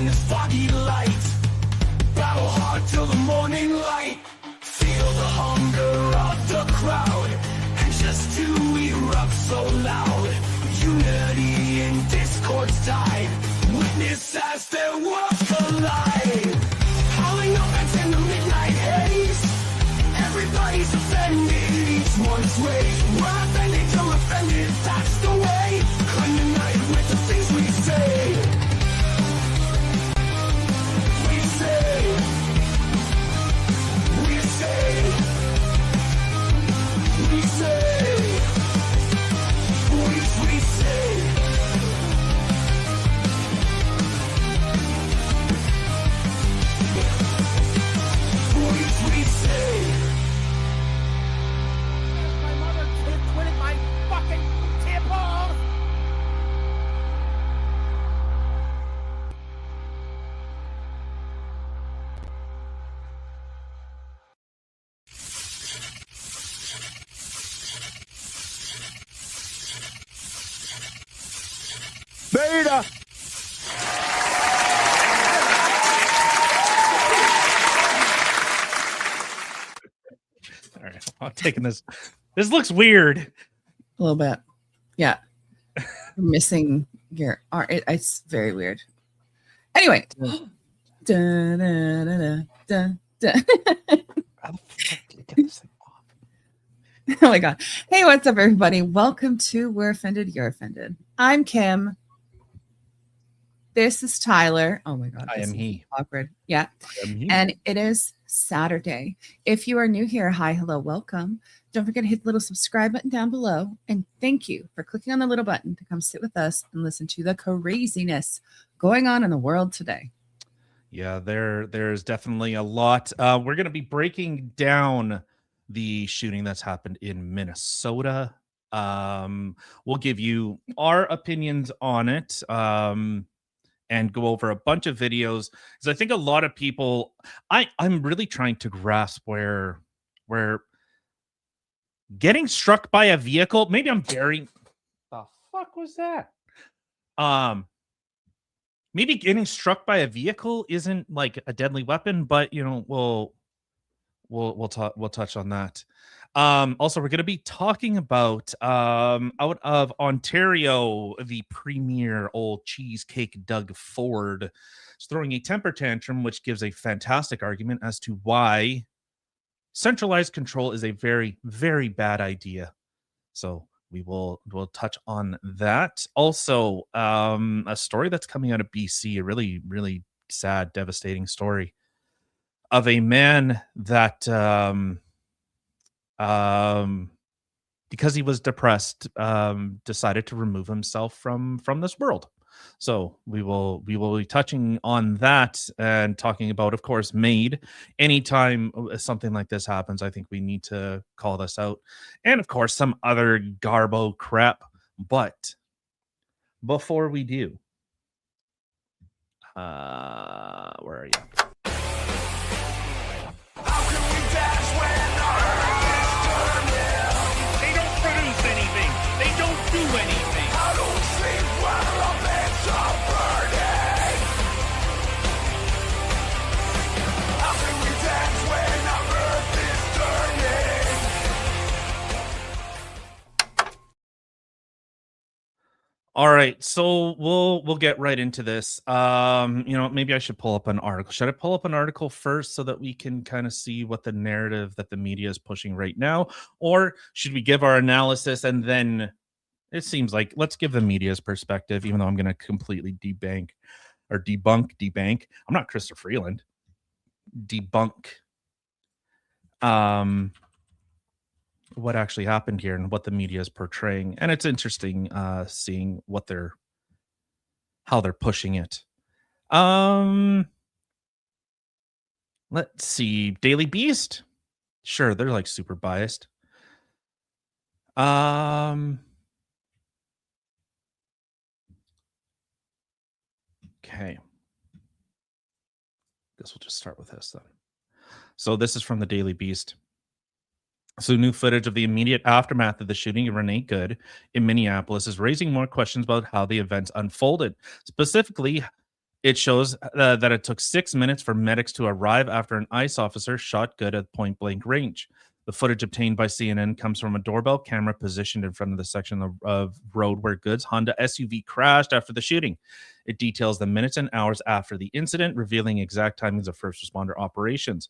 in this foggy light. Battle hard till the morning light. Feel the hunger of the crowd, and just to erupt so loud. Unity in discords died. Witness as their worlds collide. Howling offense in the midnight haze. Everybody's offended, each one's rage. We're offended till offended, that's the way. Unite with the things we say. We say. We say. We say. We say. We say. My mother twitted my fucking temples! Beta! All right, I'm taking this. This looks weird. A little bit. Yeah. Missing your arm. It's very weird. Anyway. Da, da, da, da, da. How the fuck did you get this thing off? Oh my God. Hey, what's up, everybody? Welcome to We're Offended, You're Offended. I'm Kim. This is Tyler. Oh my God. I this am is he. Awkward. Yeah. I am he. And it is Saturday. If you are new here, hi, hello, welcome. Don't forget to hit the little subscribe button down below. And thank you for clicking on the little button to come sit with us and listen to the craziness going on in the world today. Yeah, there's definitely a lot. We're going to be breaking down the shooting that's happened in Minnesota. We'll give you our opinions on it. And go over a bunch of videos, because I think a lot of people, I'm really trying to grasp where getting struck by a vehicle. Maybe I'm very. The fuck was that? Maybe getting struck by a vehicle isn't like a deadly weapon, but you know, we'll touch on that. Also, we're going to be talking about out of Ontario, the premier old cheesecake Doug Ford is throwing a temper tantrum, which gives a fantastic argument as to why centralized control is a very, very bad idea. So we'll touch on that. Also, a story that's coming out of BC, a really, really sad, devastating story of a man that because he was depressed, decided to remove himself from this world. So we will be touching on that and talking about, of course, MAID. Anytime something like this happens, I think we need to call this out, and of course some other garbo crap. But before we do, where are you? They don't produce anything. They don't do anything. I don't sleep while our beds are burning. How can we dance when our earth is turning? All right, so we'll get right into this. You know, maybe I should pull up an article. Should I pull up an article first so that we can kind of see what the narrative that the media is pushing right now, or should we give our analysis and then it seems like let's give the media's perspective, even though I'm going to completely debunk. I'm not Christopher Freeland. Debunk what actually happened here and what the media is portraying. And it's interesting seeing how they're pushing it. Let's see. Daily Beast. Sure, they're like super biased. Okay. Guess we'll just start with this then. So this is from the Daily Beast. So new footage of the immediate aftermath of the shooting of Renee Good in Minneapolis is raising more questions about how the events unfolded. Specifically, It shows that it took 6 minutes for medics to arrive after an ICE officer shot Good at point blank range. The footage obtained by CNN comes from a doorbell camera positioned in front of the section of road where Good's Honda SUV crashed after the shooting. It details the minutes and hours after the incident, revealing exact timings of first responder operations.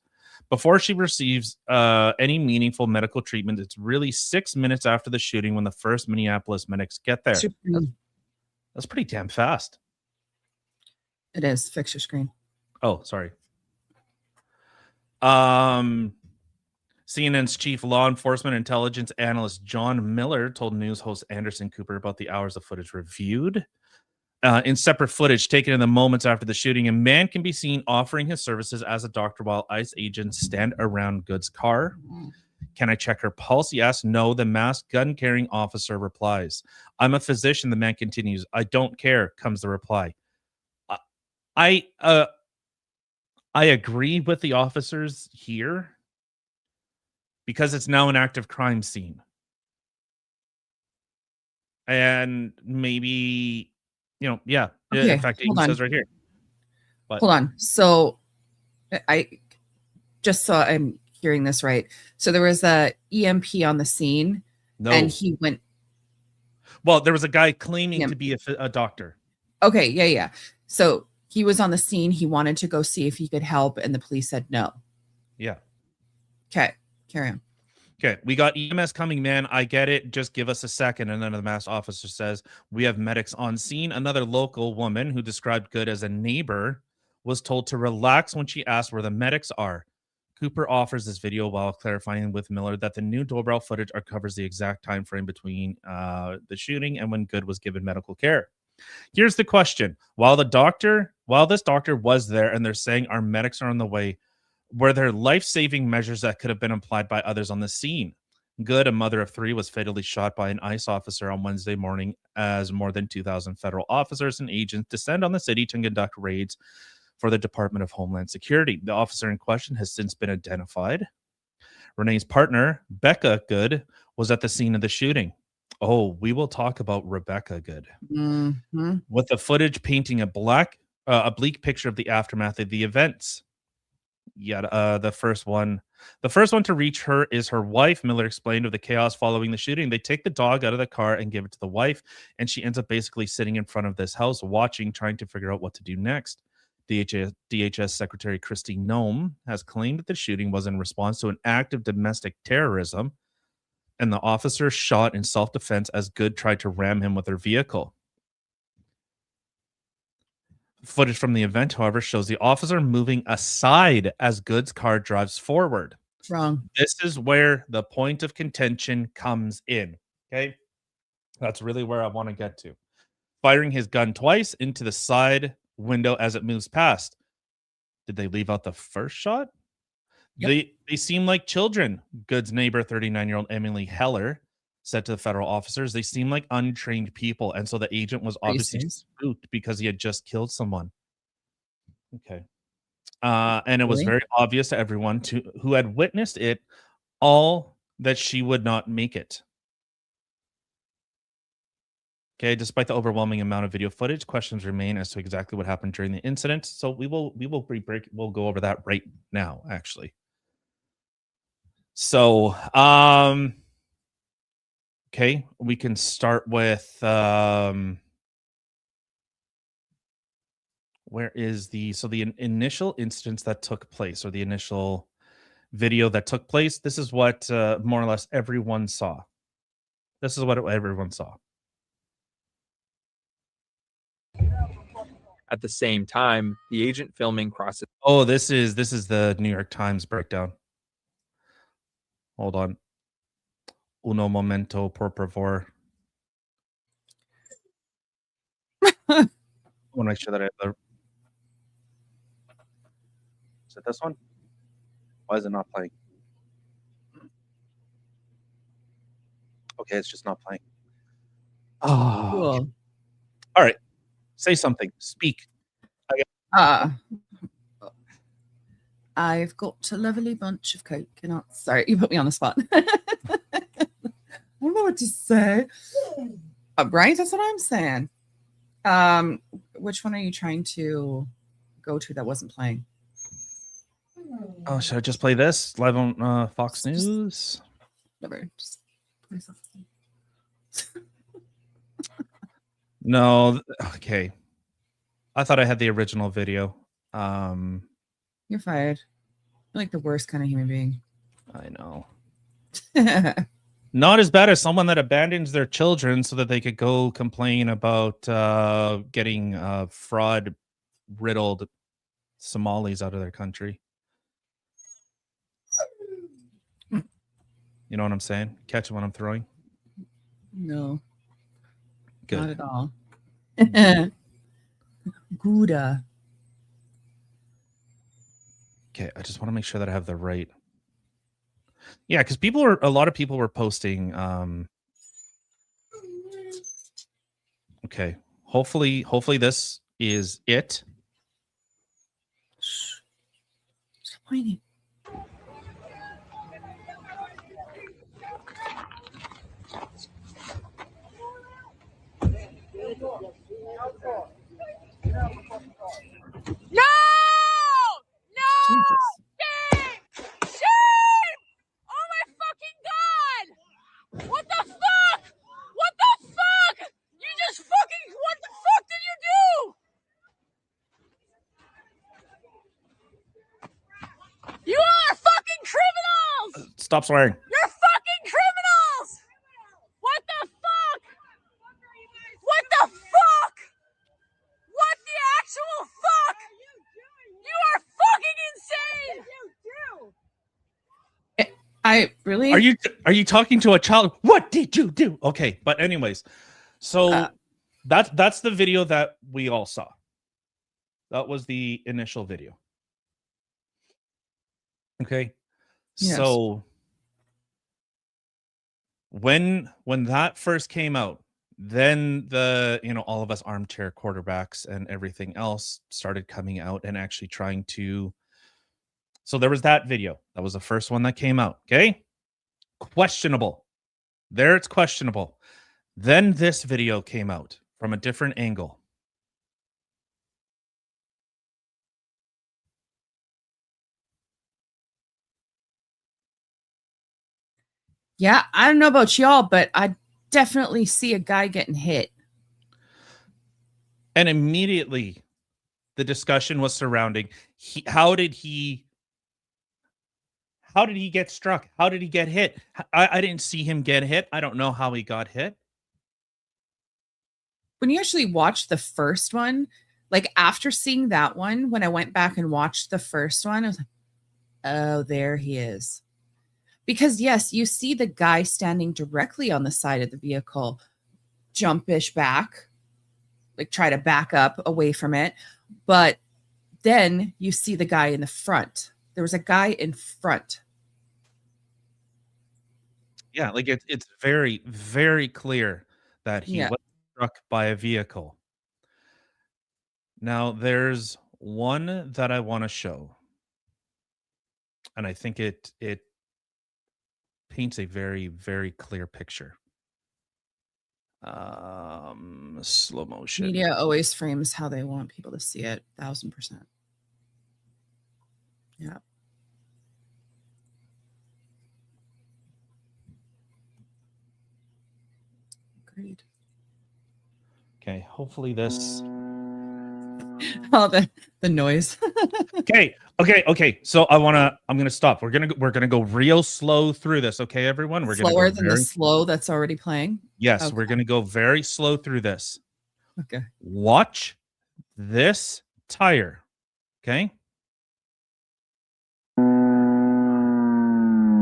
Before she receives any meaningful medical treatment, it's really 6 minutes after the shooting when the first Minneapolis medics get there. That's pretty damn fast. It is. Fix your screen. Oh, sorry. CNN's chief law enforcement intelligence analyst John Miller told news host Anderson Cooper about the hours of footage reviewed. In separate footage taken in the moments after the shooting, a man can be seen offering his services as a doctor while ICE agents stand around Good's car. Can I check her pulse? He asks. No, the masked gun-carrying officer replies. I'm a physician, the man continues. I don't care, comes the reply. I agree with the officers here because it's now an active crime scene. And maybe, yeah. Okay, in fact, it hold even on. says right here. But Hold on. So I just saw, I'm hearing this right. So there was a EMP on the scene no. and he went. Well, there was a guy claiming to be a doctor. Okay. Yeah. So he was on the scene. He wanted to go see if he could help, and the police said no. Yeah. Okay. Carry on. Okay. We got EMS coming, man. I get it. Just give us a second. And then the masked officer says, we have medics on scene. Another local woman who described Good as a neighbor was told to relax when she asked where the medics are. Cooper offers this video while clarifying with Miller that the new doorbell footage covers the exact time frame between the shooting and when Good was given medical care. Here's the question. While this doctor was there and they're saying our medics are on the way, were there life-saving measures that could have been applied by others on the scene? Good, a mother of 3, was fatally shot by an ICE officer on Wednesday morning as more than 2,000 federal officers and agents descend on the city to conduct raids for the Department of Homeland Security. The officer in question has since been identified. Renee's partner, Becca Good, was at the scene of the shooting. Oh, we will talk about Rebecca Good. Mm-hmm. With the footage painting a bleak picture of the aftermath of the events. Yeah, the first one to reach her is her wife. Miller explained of the chaos following the shooting. They take the dog out of the car and give it to the wife, and she ends up basically sitting in front of this house watching, trying to figure out what to do next. DHS Secretary Kristi Noem has claimed that the shooting was in response to an act of domestic terrorism, and the officer shot in self-defense as Good tried to ram him with her vehicle. Footage from the event, however, shows the officer moving aside as Good's car drives forward. Wrong. This is where the point of contention comes in. Okay. That's really where I want to get to. Firing his gun twice into the side window as it moves past. Did they leave out the first shot? Yep. They seem like children. Good's neighbor, 39-year-old Emily Heller, said to the federal officers, they seem like untrained people. And so the agent was obviously spooked because he had just killed someone. Okay. And it was very obvious to everyone who had witnessed it all that she would not make it. Okay, despite the overwhelming amount of video footage, questions remain as to exactly what happened during the incident. So we'll go over that right now, actually. So, okay, we can start with where is the initial instance that took place, or the initial video that took place. This is what more or less everyone saw. This is what everyone saw. At the same time, the agent filming crosses. Oh, this is the New York Times breakdown. Hold on. Uno momento, por favor. I want to make sure that I have the. Is it this one? Why is it not playing? Okay, it's just not playing. Oh. Cool. All right. Say something. Speak. I've got a lovely bunch of coconuts. Sorry, you put me on the spot. I don't know what to say. Right? That's what I'm saying. which one are you trying to go to that wasn't playing? Oh, should I just play this live on Fox Just- News? Whatever. Just play something. No. Okay. I thought I had the original video. You're fired. You're like the worst kind of human being. I know. Not as bad as someone that abandons their children so that they could go complain about getting fraud riddled Somalis out of their country. You know what I'm saying? Catching what I'm throwing? No, Good. not at all. Gouda. Okay, I just want to make sure that I have the right. Yeah, because a lot of people were posting. Okay, hopefully this is it. Stop pointing. No! No! Jesus. Shame! Shame! Oh my fucking god! What the fuck? What the fuck? You just fucking. What the fuck did you do? You are fucking criminals! Stop swearing. You're fucking criminals! What the fuck? What the fuck? What the actual fuck? You are fucking insane! I really. Are you talking to a child? What did you do? Okay, but anyways, so that's the video that we all saw. That was the initial video. Okay. Yes. So when that first came out, then all of us armchair quarterbacks and everything else started coming out and actually trying to. So there was that video. That was the first one that came out. Okay. Questionable. There it's questionable. Then this video came out from a different angle. Yeah, I don't know about y'all, but I definitely see a guy getting hit. And immediately the discussion was surrounding how did he get struck? How did he get hit? I didn't see him get hit. I don't know how he got hit. When you actually watch the first one, like after seeing that one, when I went back and watched the first one, I was like, oh, there he is. Because yes, you see the guy standing directly on the side of the vehicle, jumpish back, like try to back up away from it. But then you see the guy in the front. There was a guy in front. Yeah, like it's very, very clear that he Yeah. was struck by a vehicle. Now, there's one that I want to show. And I think it paints a very, very clear picture. Slow motion. Media always frames how they want people to see it. 1000%. Yeah. Agreed. Okay, hopefully this. Oh, the noise. Okay. So I'm gonna stop. We're gonna go real slow through this. Okay, everyone. We're Slower gonna go than the slow that's already playing. Yes, Okay. we're gonna go very slow through this. Okay. Watch this tire. Okay.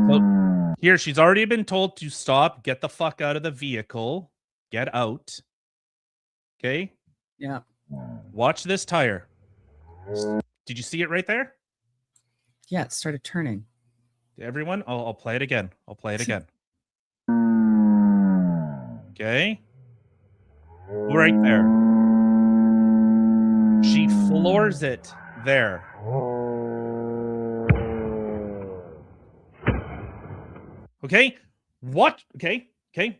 So here she's already been told to stop, get the fuck out of the vehicle, get out. Okay. Yeah. Watch this tire. Did you see it right there? Yeah, it started turning. Everyone, I'll play it again. Okay. Right there. She floors it there. Okay. What? Okay.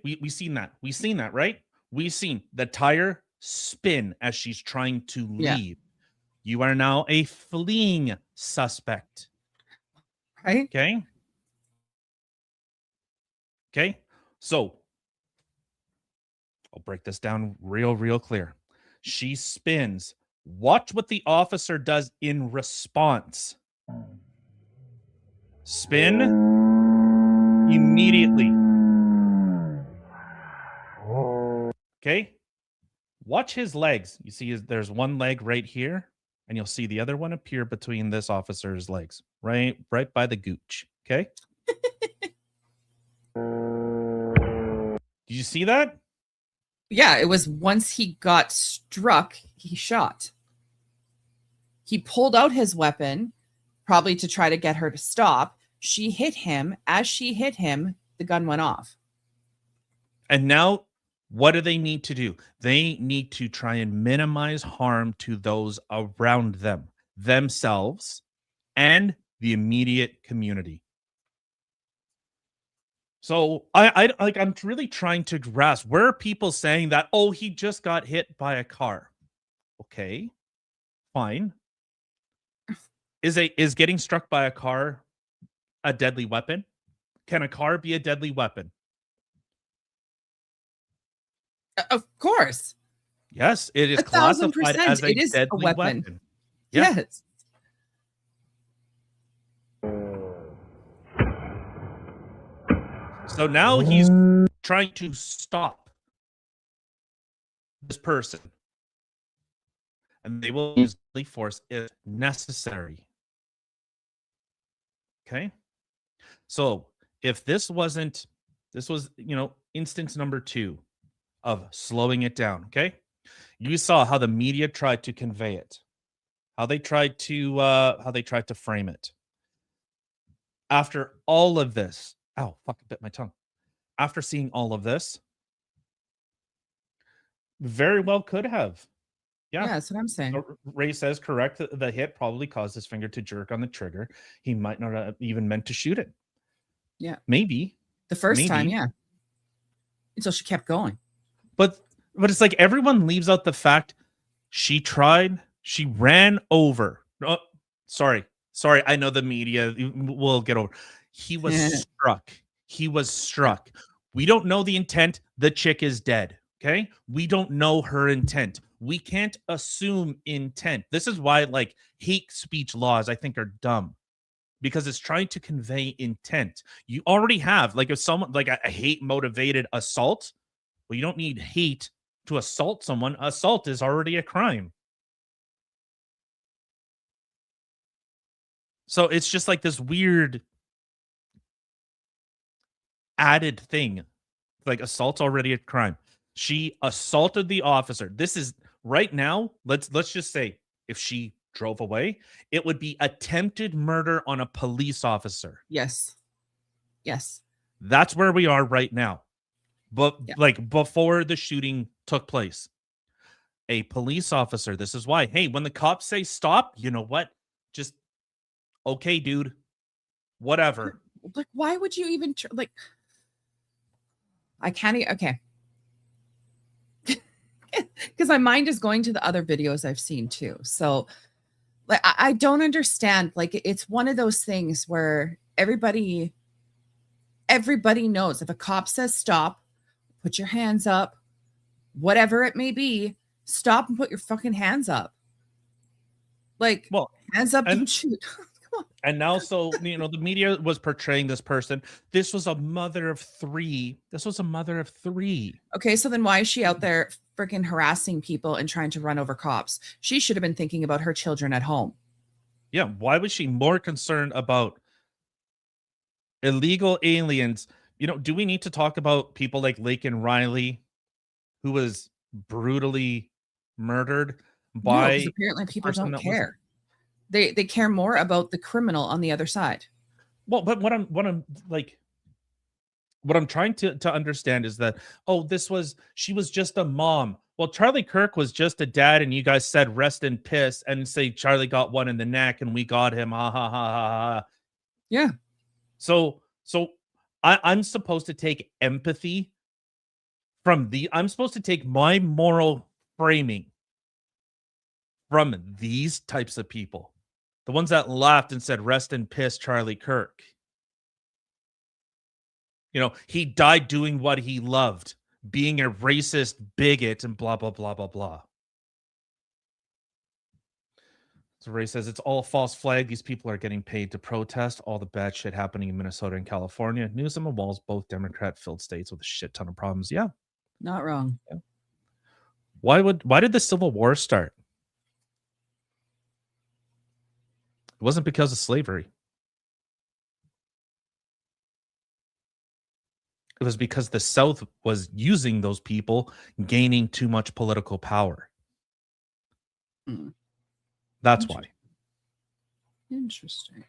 We seen that. We seen that, right? We seen the tire spin as she's trying to Yeah. leave. You are now a fleeing suspect. Right? Okay. Okay. So I'll break this down real clear. She spins. Watch what the officer does in response. Spin immediately. Okay. Watch his legs. You see, there's one leg right here, and you'll see the other one appear between this officer's legs, right by the gooch. Okay. Did you see that? Yeah, it was once he got struck, he shot. He pulled out his weapon, probably to try to get her to stop. She hit him. As she hit him, the gun went off. And now, what do they need to do? They need to try and minimize harm to those around them, themselves, and the immediate community. So I'm really trying to grasp, where are people saying that, oh, he just got hit by a car? Okay, fine. Is getting struck by a car a deadly weapon? Can a car be a deadly weapon? Of course. Yes, it is 1,000%. classified as a It is a deadly weapon. weapon. Yeah. Yes. So now he's trying to stop this person. And they will use deadly force if necessary. Okay? So if this was, instance number 2 of slowing it down, okay? You saw how the media tried to convey it. How they tried to frame it. After all of this, ow, fuck, I bit my tongue. After seeing all of this, very well could have. Yeah, Yeah. that's what I'm saying. Ray says correct. The hit probably caused his finger to jerk on the trigger. He might not have even meant to shoot it. Yeah. Maybe. The first time, Maybe. yeah. Until she kept going. But it's like everyone leaves out the fact she ran over. Oh, sorry. I know the media will get over. He was struck. He was struck. We don't know the intent. The chick is dead. Okay. We don't know her intent. We can't assume intent. This is why hate speech laws, I think, are dumb, because it's trying to convey intent. You already have, if someone a hate motivated assault, well, you don't need hate to assault someone. Assault is already a crime. So it's just like this weird added thing. Assault's already a crime. She assaulted the officer. This is right now. Let's just say if she drove away, it would be attempted murder on a police officer. Yes. Yes. That's where we are right now. But Yeah. Before the shooting took place, a police officer. This is why. Hey, when the cops say stop, you know what? Just okay, dude. Whatever. Why would you even I can't. Okay. Because my mind is going to the other videos I've seen too. So I don't understand. It's one of those things where everybody knows if a cop says stop, put your hands up, whatever it may be, stop and put your fucking hands up. Hands up, don't shoot. And now, so, the media was portraying this person. This was a mother of 3. Okay, so then why is she out there freaking harassing people and trying to run over cops? She should have been thinking about her children at home. Yeah, why was she more concerned about illegal aliens? Do we need to talk about people like Laken Riley, who was brutally murdered by... No, 'cause apparently people don't care. They care more about the criminal on the other side. Well, but what I'm trying to understand is that, she was just a mom. Well, Charlie Kirk was just a dad, and you guys said rest in piss and say Charlie got one in the neck and we got him. Ha ha ha ha ha. Yeah. So I'm supposed to take empathy I'm supposed to take my moral framing from these types of people, the ones that laughed and said, rest in piss, Charlie Kirk. You know, he died doing what he loved, being a racist bigot and blah, blah, blah, blah, blah. So Ray says, it's all false flag. These people are getting paid to protest all the bad shit happening in Minnesota and California. Newsom and Walz, both Democrat-filled states with a shit ton of problems. Yeah. Not wrong. Yeah. Why did the Civil War start? It wasn't because of slavery. It was because the South was using those people, gaining too much political power. Mm. That's why. Interesting.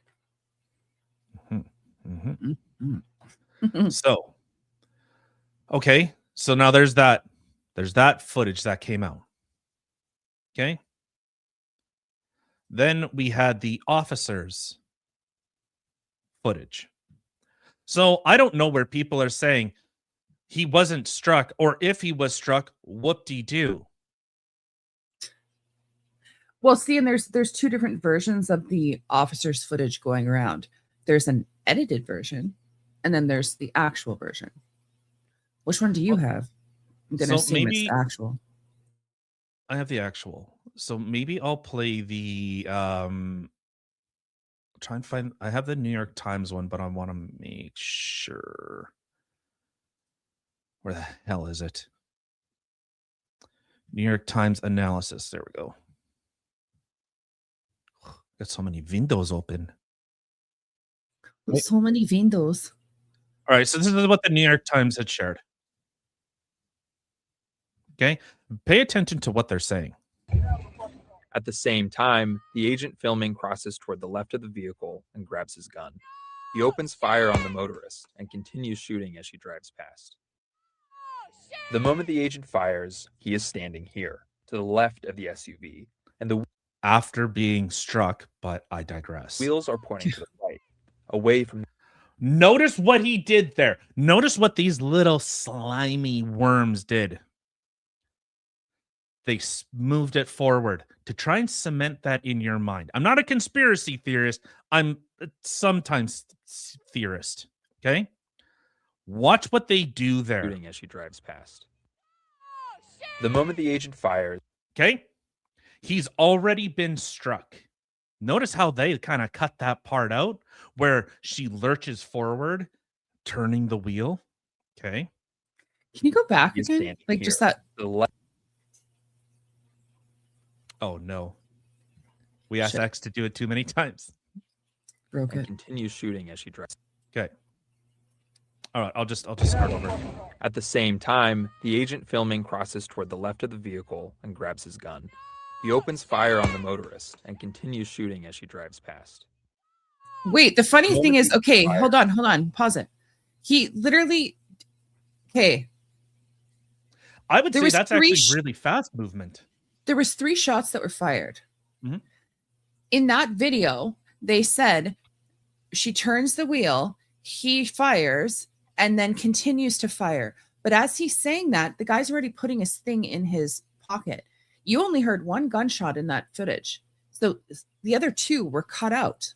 Mm-hmm. Mm-hmm. So, okay. So now there's that footage that came out. Okay. Then we had the officers' footage. So I don't know where people are saying he wasn't struck, or if he was struck, whoop-de-doo. Well, see, and there's two different versions of the officers' footage going around. There's an edited version, and then there's the actual version. Which one do you have? I'm gonna assume it's the actual. I have the actual. So maybe I'll play the try and find. I have the New York Times one, but I want to make sure. Where the hell is it? New York Times analysis. There we go. Got so many windows open. So many windows. All right, so this is what the New York Times had shared. Okay, pay attention to what they're saying. At the same time, the agent filming crosses toward the left of the vehicle and grabs his gun. He opens fire on the motorist and continues shooting as she drives past. The moment the agent fires, he is standing here, to the left of the SUV, and the After being struck, but I digress. wheels are pointing to the right, away from. Notice what he did there. Notice what these little slimy worms did. They moved it forward to try and cement that in your mind. I'm not a conspiracy theorist. I'm sometimes theorist. Okay? Watch what they do there. Shooting as she drives past. The moment the agent fires, Okay? He's already been struck. Notice how they kind of cut that part out where she lurches forward, turning the wheel. Okay? Can you go back He's again? standing Like here. just that. to the left. Oh no. We asked Shit. X to do it too many times. Broke And it. continues shooting as she drives. Okay. All right, I'll just start over. At the same time, the agent filming crosses toward the left of the vehicle and grabs his gun. He opens fire on the motorist and continues shooting as she drives past. Wait, the funny thing is, okay, hold on, pause it. He literally, okay, I would There say was that's three actually really fast movement. there was 3 shots that were fired. Mhm. In that video, they said she turns the wheel, he fires, and then continues to fire. But as he's saying that, the guy's already putting his thing in his pocket. You only heard 1 gunshot in that footage. So the other 2 were cut out.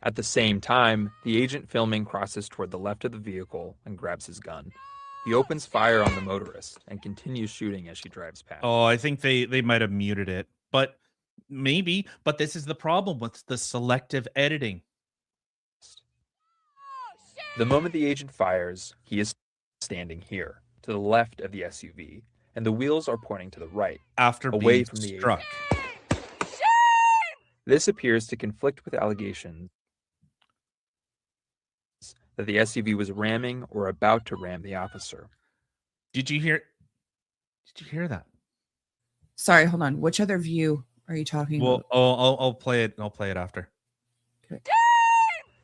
At the same time, the agent filming crosses toward the left of the vehicle and grabs his gun. He opens fire on the motorist and continues shooting as she drives past. Oh, I think they might have muted it. But maybe, but this is the problem with the selective editing. The moment the agent fires, he is standing here, to the left of the SUV, and the wheels are pointing to the right, After away being from the struck. This appears to conflict with allegations that the SUV was ramming or about to ram the officer. Did you hear that? Sorry, hold on. Which other view are you talking Well, about? I'll play it. I'll play it after.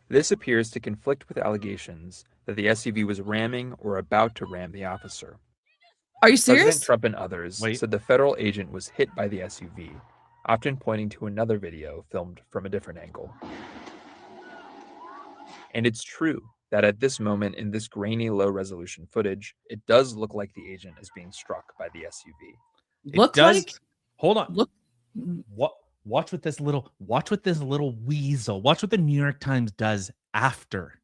This appears to conflict with allegations that the SUV was ramming or about to ram the officer. Are you President serious? Trump and others Wait. said the federal agent was hit by the SUV, often pointing to another video filmed from a different angle. And it's true that at this moment in this grainy low resolution footage, it does look like the agent is being struck by the SUV. It Look does. like Hold on. look. What? Watch what this little weasel. Watch what the New York Times does after.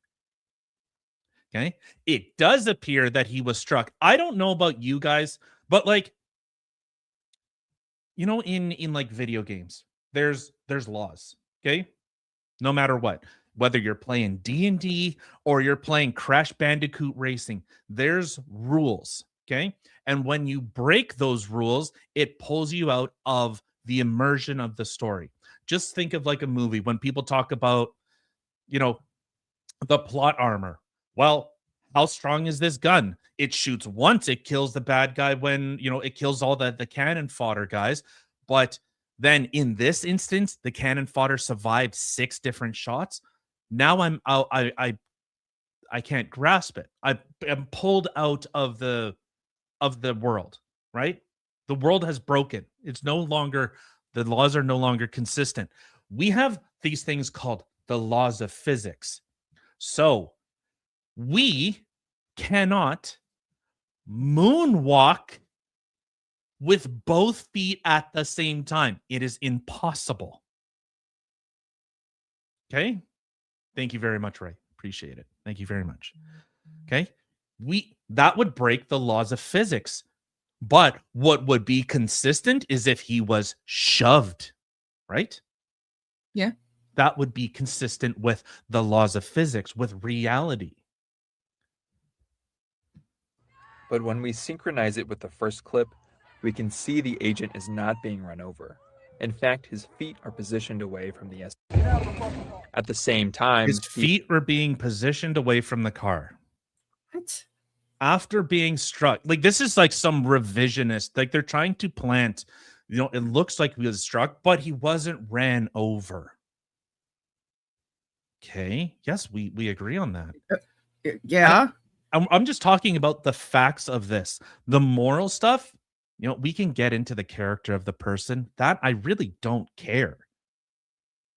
Okay. It does appear that he was struck. I don't know about you guys, but like, you know, in like video games, there's laws. Okay. No matter what, whether you're playing D&D or you're playing Crash Bandicoot Racing, there's rules. Okay. And when you break those rules, it pulls you out of the immersion of the story. Just think of like a movie when people talk about, you know, the plot armor. Well, how strong is this gun? It shoots once, it kills the bad guy when, you know, it kills all the cannon fodder guys. But then in this instance, the cannon fodder survived 6 different shots. Now I can't grasp it. I'm pulled out of the world, right? The world has broken. It's no longer, the laws are no longer consistent. We have these things called the laws of physics. So we cannot moonwalk with both feet at the same time. It is impossible. Okay? Thank you very much, Ray. Appreciate it. Thank you very much. Okay? That would break the laws of physics. But what would be consistent is if he was shoved, right? Yeah. That would be consistent with the laws of physics, with reality. But when we synchronize it with the first clip, we can see the agent is not being run over. In fact, his feet are positioned away from the SUV. At the same time, His feet were being positioned away from the car. What? After being struck. Like, this is like some revisionist, like they're trying to plant, you know, it looks like he was struck, but he wasn't ran over. Okay, yes, we agree on that. Yeah. I'm just talking about the facts of this. The moral stuff, you know, we can get into the character of the person. That I really don't care.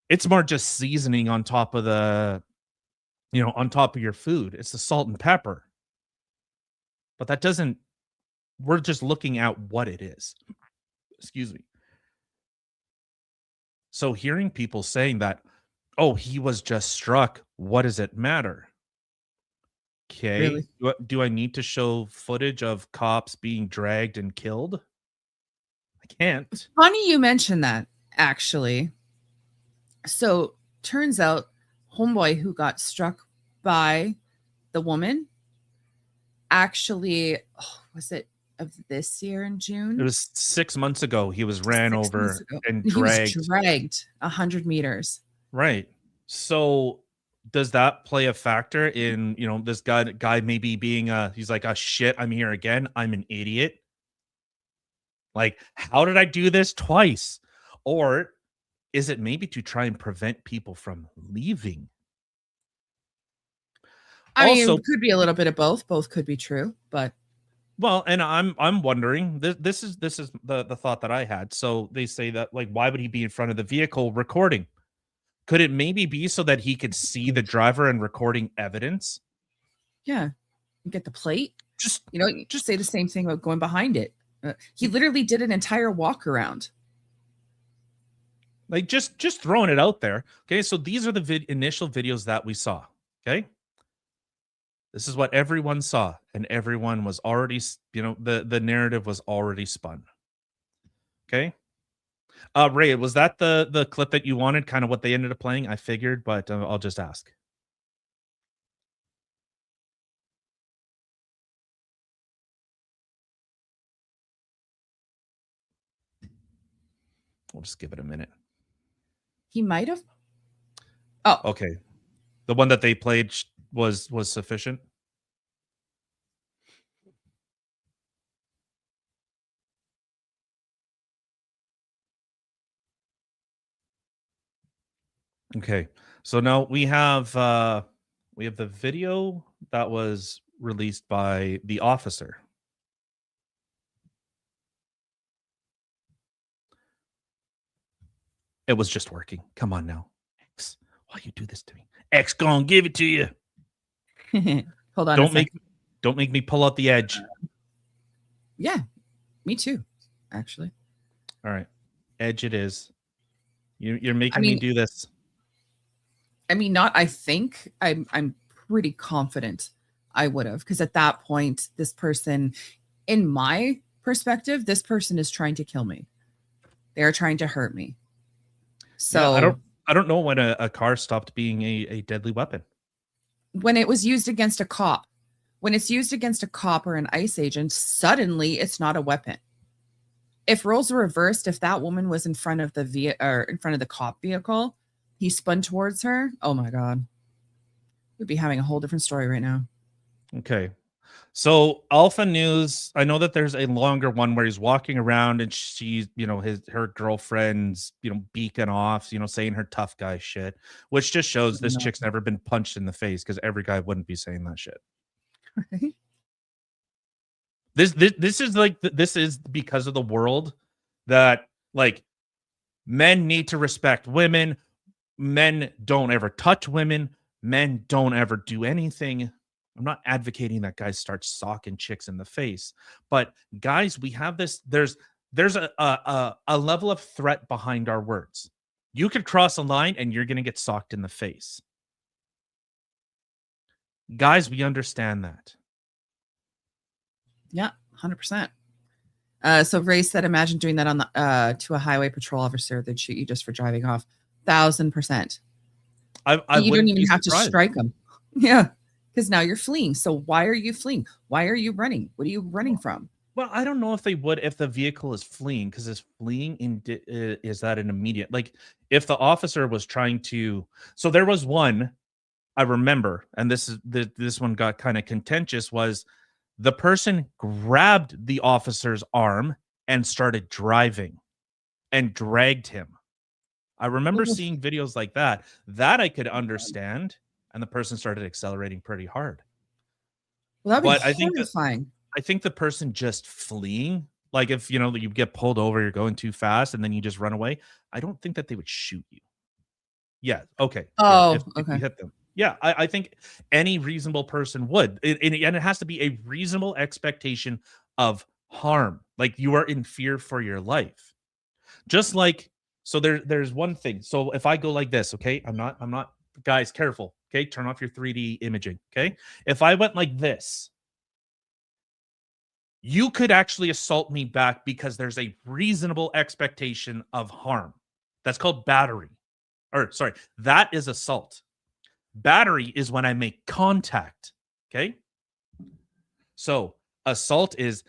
It's more just seasoning on top of the, you know, on top of your food. It's the salt and pepper. But that doesn't, we're just looking at what it is. Excuse me. So hearing people saying that, oh, he was just struck, what does it matter? Okay. Really? Do I need to show footage of cops being dragged and killed? I can't. Funny you mentioned that, actually. So turns out homeboy who got struck by the woman actually, was it of this year in June? It was 6 months ago. He was ran 6 over months ago. and He dragged. was dragged 100 meters. Right. So does that play a factor in, you know, this guy maybe being he's like, oh shit, I'm here again. I'm an idiot. Like, how did I do this twice? Or is it maybe to try and prevent people from leaving? I mean, Also- it could be a little bit of both. Both could be true, but Well, and I'm wondering, this is the thought that I had. So they say that, like, why would he be in front of the vehicle recording? Could it maybe be so that he could see the driver and recording evidence? yeah, you get the plate. Just You know, you just say the same thing about going behind it. He literally did an entire walk around. like just throwing it out there. Okay, so these are the initial videos that we saw. Okay, this is what everyone saw, and everyone was already, you know, the narrative was already spun. Okay. Ray, was that the clip that you wanted? Kind of what they ended up playing? I figured, but I'll just ask. We'll just give it a minute. He might have. Okay, the one that they played was sufficient. Okay, so now we have the video that was released by the officer. It was just working. Come on now, X. Why you do this to me? X gonna give it to you. Hold on. Don't make me pull out the edge. Yeah, me too. Actually, All right, edge it is. You're making mean- me do this. I mean, not. I think I'm pretty confident I would have, because at that point, this person, in my perspective, this person is trying to kill me. They are trying to hurt me. So Yeah, I don't know when a car stopped being a deadly weapon. when it was used against a cop, when it's used against a cop or an ICE agent, suddenly it's not a weapon. If roles were reversed, if that woman was in front of the in front of the cop vehicle, he spun towards her. Oh my God, we'd be having a whole different story right now. Okay. So Alpha News, I know that there's a longer one where he's walking around and she's, her girlfriend's, beacon off, saying her tough guy shit, which just shows this chick's never been punched in the face, because every guy wouldn't be saying that shit. Right? This is like, this is because of the world that, like, men need to respect women. Men don't ever touch women. Men don't ever do anything. I'm not advocating that guys start socking chicks in the face, but guys, we have this. There's a level of threat behind our words. You could cross a line and you're going to get socked in the face. Guys, we understand that. Yeah, 100%. So Ray said, imagine doing that on the to a highway patrol officer. They'd shoot you just for driving off. 1,000%. I You don't even have surprised. to strike them. Yeah, because now you're fleeing. So why are you fleeing? Why are you running? What are you running from? Well, I don't know if they would if the vehicle is fleeing, because is fleeing is that an immediate, like, if the officer was trying to. So there was one I remember, and this one got kind of contentious, was the person grabbed the officer's arm and started driving and dragged him. I remember seeing videos like that I could understand, and the person started accelerating pretty hard. Well, that'd be But I think horrifying. I think the person just fleeing, like if you get pulled over, you're going too fast, and then you just run away, I don't think that they would shoot you. Yeah, okay. Oh, yeah, if you hit them. Yeah, I think any reasonable person would. And it has to be a reasonable expectation of harm. Like, you are in fear for your life. Just like, so there's one thing. So if I go like this, okay, I'm not, guys, careful. Okay, turn off your 3D imaging. Okay, if I went like this, you could actually assault me back because there's a reasonable expectation of harm. That's called battery. Or sorry, that is assault. Battery is when I make contact. Okay. So assault is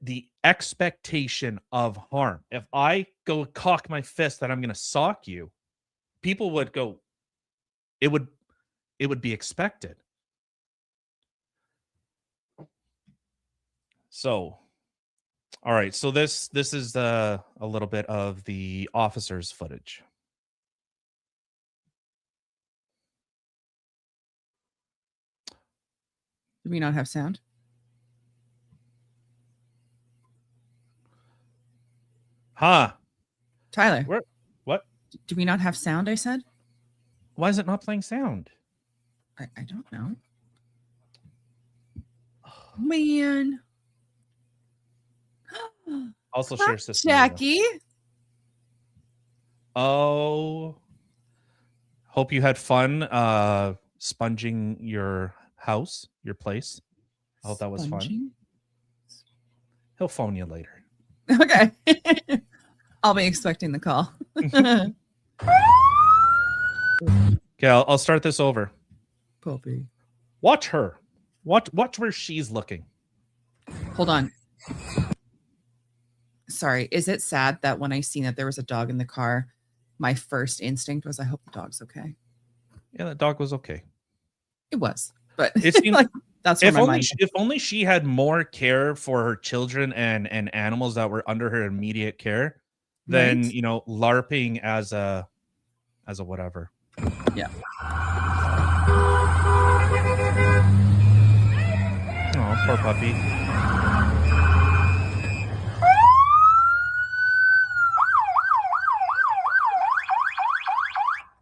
the expectation of harm. If I go cock my fist that I'm going to sock you, people would go, it would be expected. So, all right. So this is a little bit of the officer's footage. Do we not have sound? Huh? Tyler, Where? What? do we not have sound? I said. Why is it not playing sound? I don't know. Man. Also share system. Jackie. Oh, hope you had fun sponging your house, your place. I hope that was fun. Sponging? He'll phone you later. Okay. I'll be expecting the call. Okay, I'll start this over. Puppy. Watch her. Watch where she's looking. Hold on. Sorry. Is it sad that when I seen that there was a dog in the car, my first instinct was, I hope the dog's okay? Yeah, that dog was okay. It was, but It seemed like that's what if my only mind. if only she had more care for her children and animals that were under her immediate care than Right. LARPing as a whatever. Yeah. Oh, poor puppy.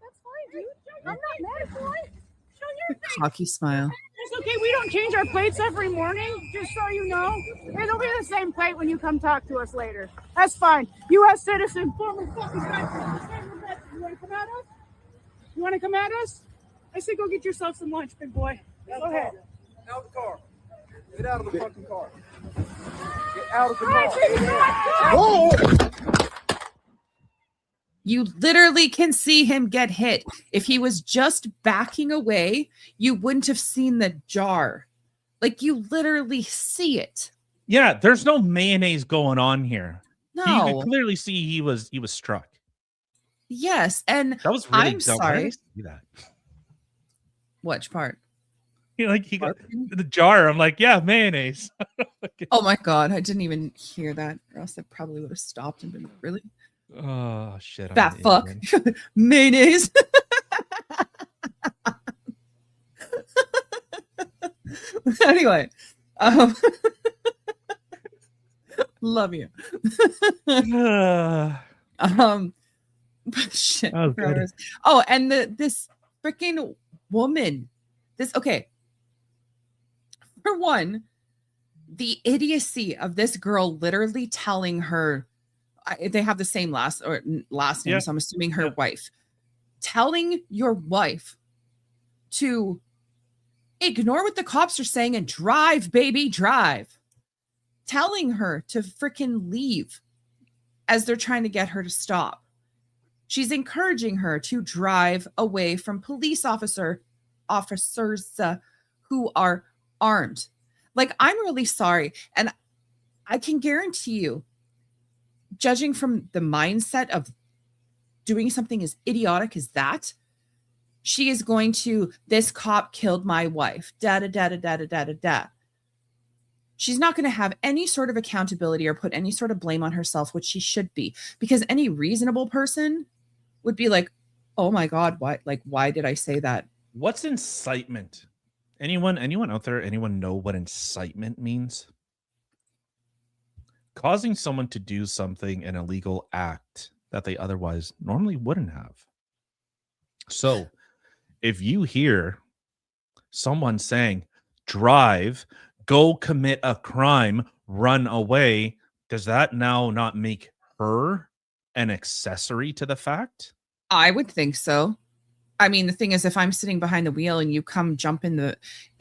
That's fine, dude. I'm not mad at you. Show your face. Cocky smile. There's don't change our plates every morning, just so you know. It'll be the same plate when you come talk to us later. That's fine. U.S. citizen, former fucking veteran. You want to come at us? You want to come at us? I say go get yourself some lunch, big boy. Go ahead. Out of the car. Get out of the fucking car. Get out of the car. You literally can see him get hit. If he was just backing away, you wouldn't have seen the jar. Like, you literally see it. Yeah, there's no mayonnaise going on here. You No. could clearly see he was struck. Yes, and That was really I'm dumb. Why did I sorry. see that? Which part? You know, like he got the jar. I'm like, yeah, mayonnaise. Oh my god, I didn't even hear that, or else I probably would have stopped and been like, really? Oh shit! I'm Fat an fuck. idiot. Mayonnaise. Anyway, love you. Shit. Oh, good. Oh, and this freaking woman. Okay. For one, the idiocy of this girl literally telling her, they have the same last name, Yeah. so I'm assuming her Yeah. wife, telling your wife to ignore what the cops are saying and drive, baby, drive. Telling her to freaking leave as they're trying to get her to stop. She's encouraging her to drive away from police officers who are armed. Like, I'm really sorry. And I can guarantee you, judging from the mindset of doing something as idiotic as that, she is going to, this cop killed my wife, da da da da da da da da da. She's not going to have any sort of accountability or put any sort of blame on herself, which she should be, because any reasonable person would be like, oh my God, why did I say that? What's incitement? Anyone out there, anyone know what incitement means? Causing someone to do something, an illegal act that they otherwise normally wouldn't have. So if you hear someone saying, drive, go commit a crime, run away, does that now not make her an accessory to the fact? I would think so. I mean, the thing is, if I'm sitting behind the wheel and you come jump in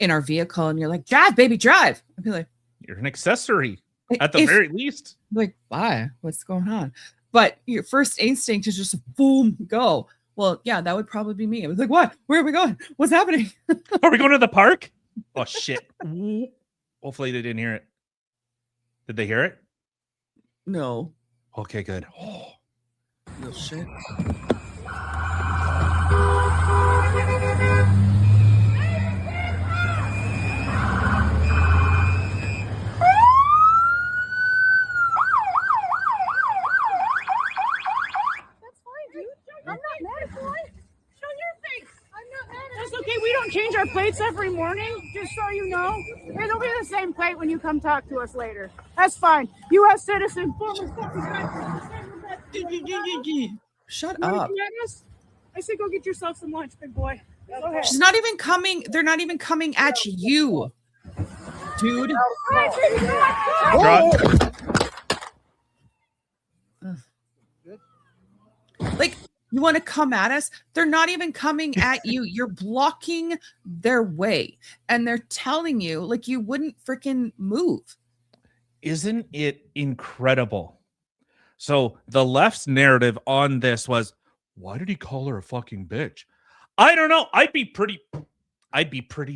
our vehicle and you're like, drive, baby, drive. I'd be like, You're an accessory at the very least. like, why? What's going on? But your first instinct is just boom, go. Well, yeah, that would probably be me. I was like, what? Where are we going? What's happening? Are we going to the park? Oh shit. Hopefully they didn't hear it. Did they hear it? No. Okay, good. No shit. That's fine, dude. I'm not mad at you. Show your face. I'm not mad at you. That's okay. We don't change our plates every morning, just so you know. It'll be the same plate when you come talk to us later. That's fine. U.S. citizen, former fucking veteran. Shut You want to up. come at us? I say go get yourself some lunch, big boy. Go ahead. She's not even coming. They're not even coming at you, dude. Like, you want to come at us? They're not even coming at you. You're blocking their way. And they're telling you, like, you wouldn't freaking move. Isn't it incredible? So the left's narrative on this was, why did he call her a fucking bitch? I don't know. I'd be pretty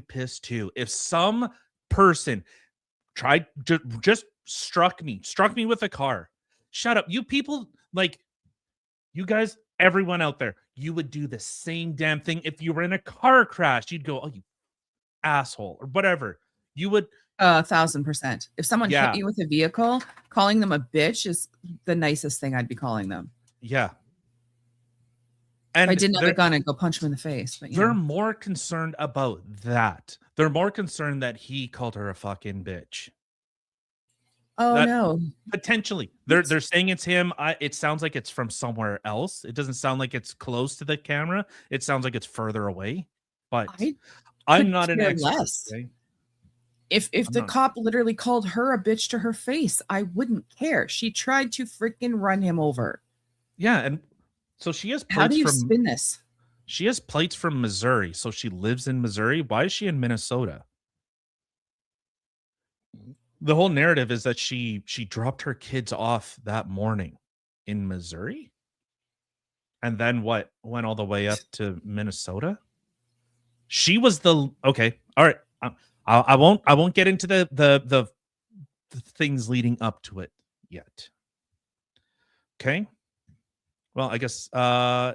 pissed too if some person tried just struck me with a car. Shut up. You people, like, you guys, everyone out there, you would do the same damn thing if you were in a car crash. You'd go, oh, you asshole, or whatever. You would 1,000%. If someone Yeah. hit you with a vehicle, calling them a bitch is the nicest thing I'd be calling them. yeah. If And I didn't have they're- a gun, I'd go punch him in the face. But They're more concerned about that. They're more concerned that he called her a fucking bitch. oh that- no. Potentially. They're saying it's him. It sounds like it's from somewhere else. It doesn't sound like it's close to the camera. It sounds like it's further away. But I I'm could not an care expert. less. Okay? If I'm the not- cop literally called her a bitch to her face, I wouldn't care. She tried to freaking run him over. Yeah, and so she has How do plates you from spin this? she has plates from Missouri, so she lives in Missouri. Why is she in Minnesota? The whole narrative is that she dropped her kids off that morning in Missouri, and then what, went all the way up to Minnesota. She was the okay. All right, I won't get into the things leading up to it yet. Okay. Well, I guess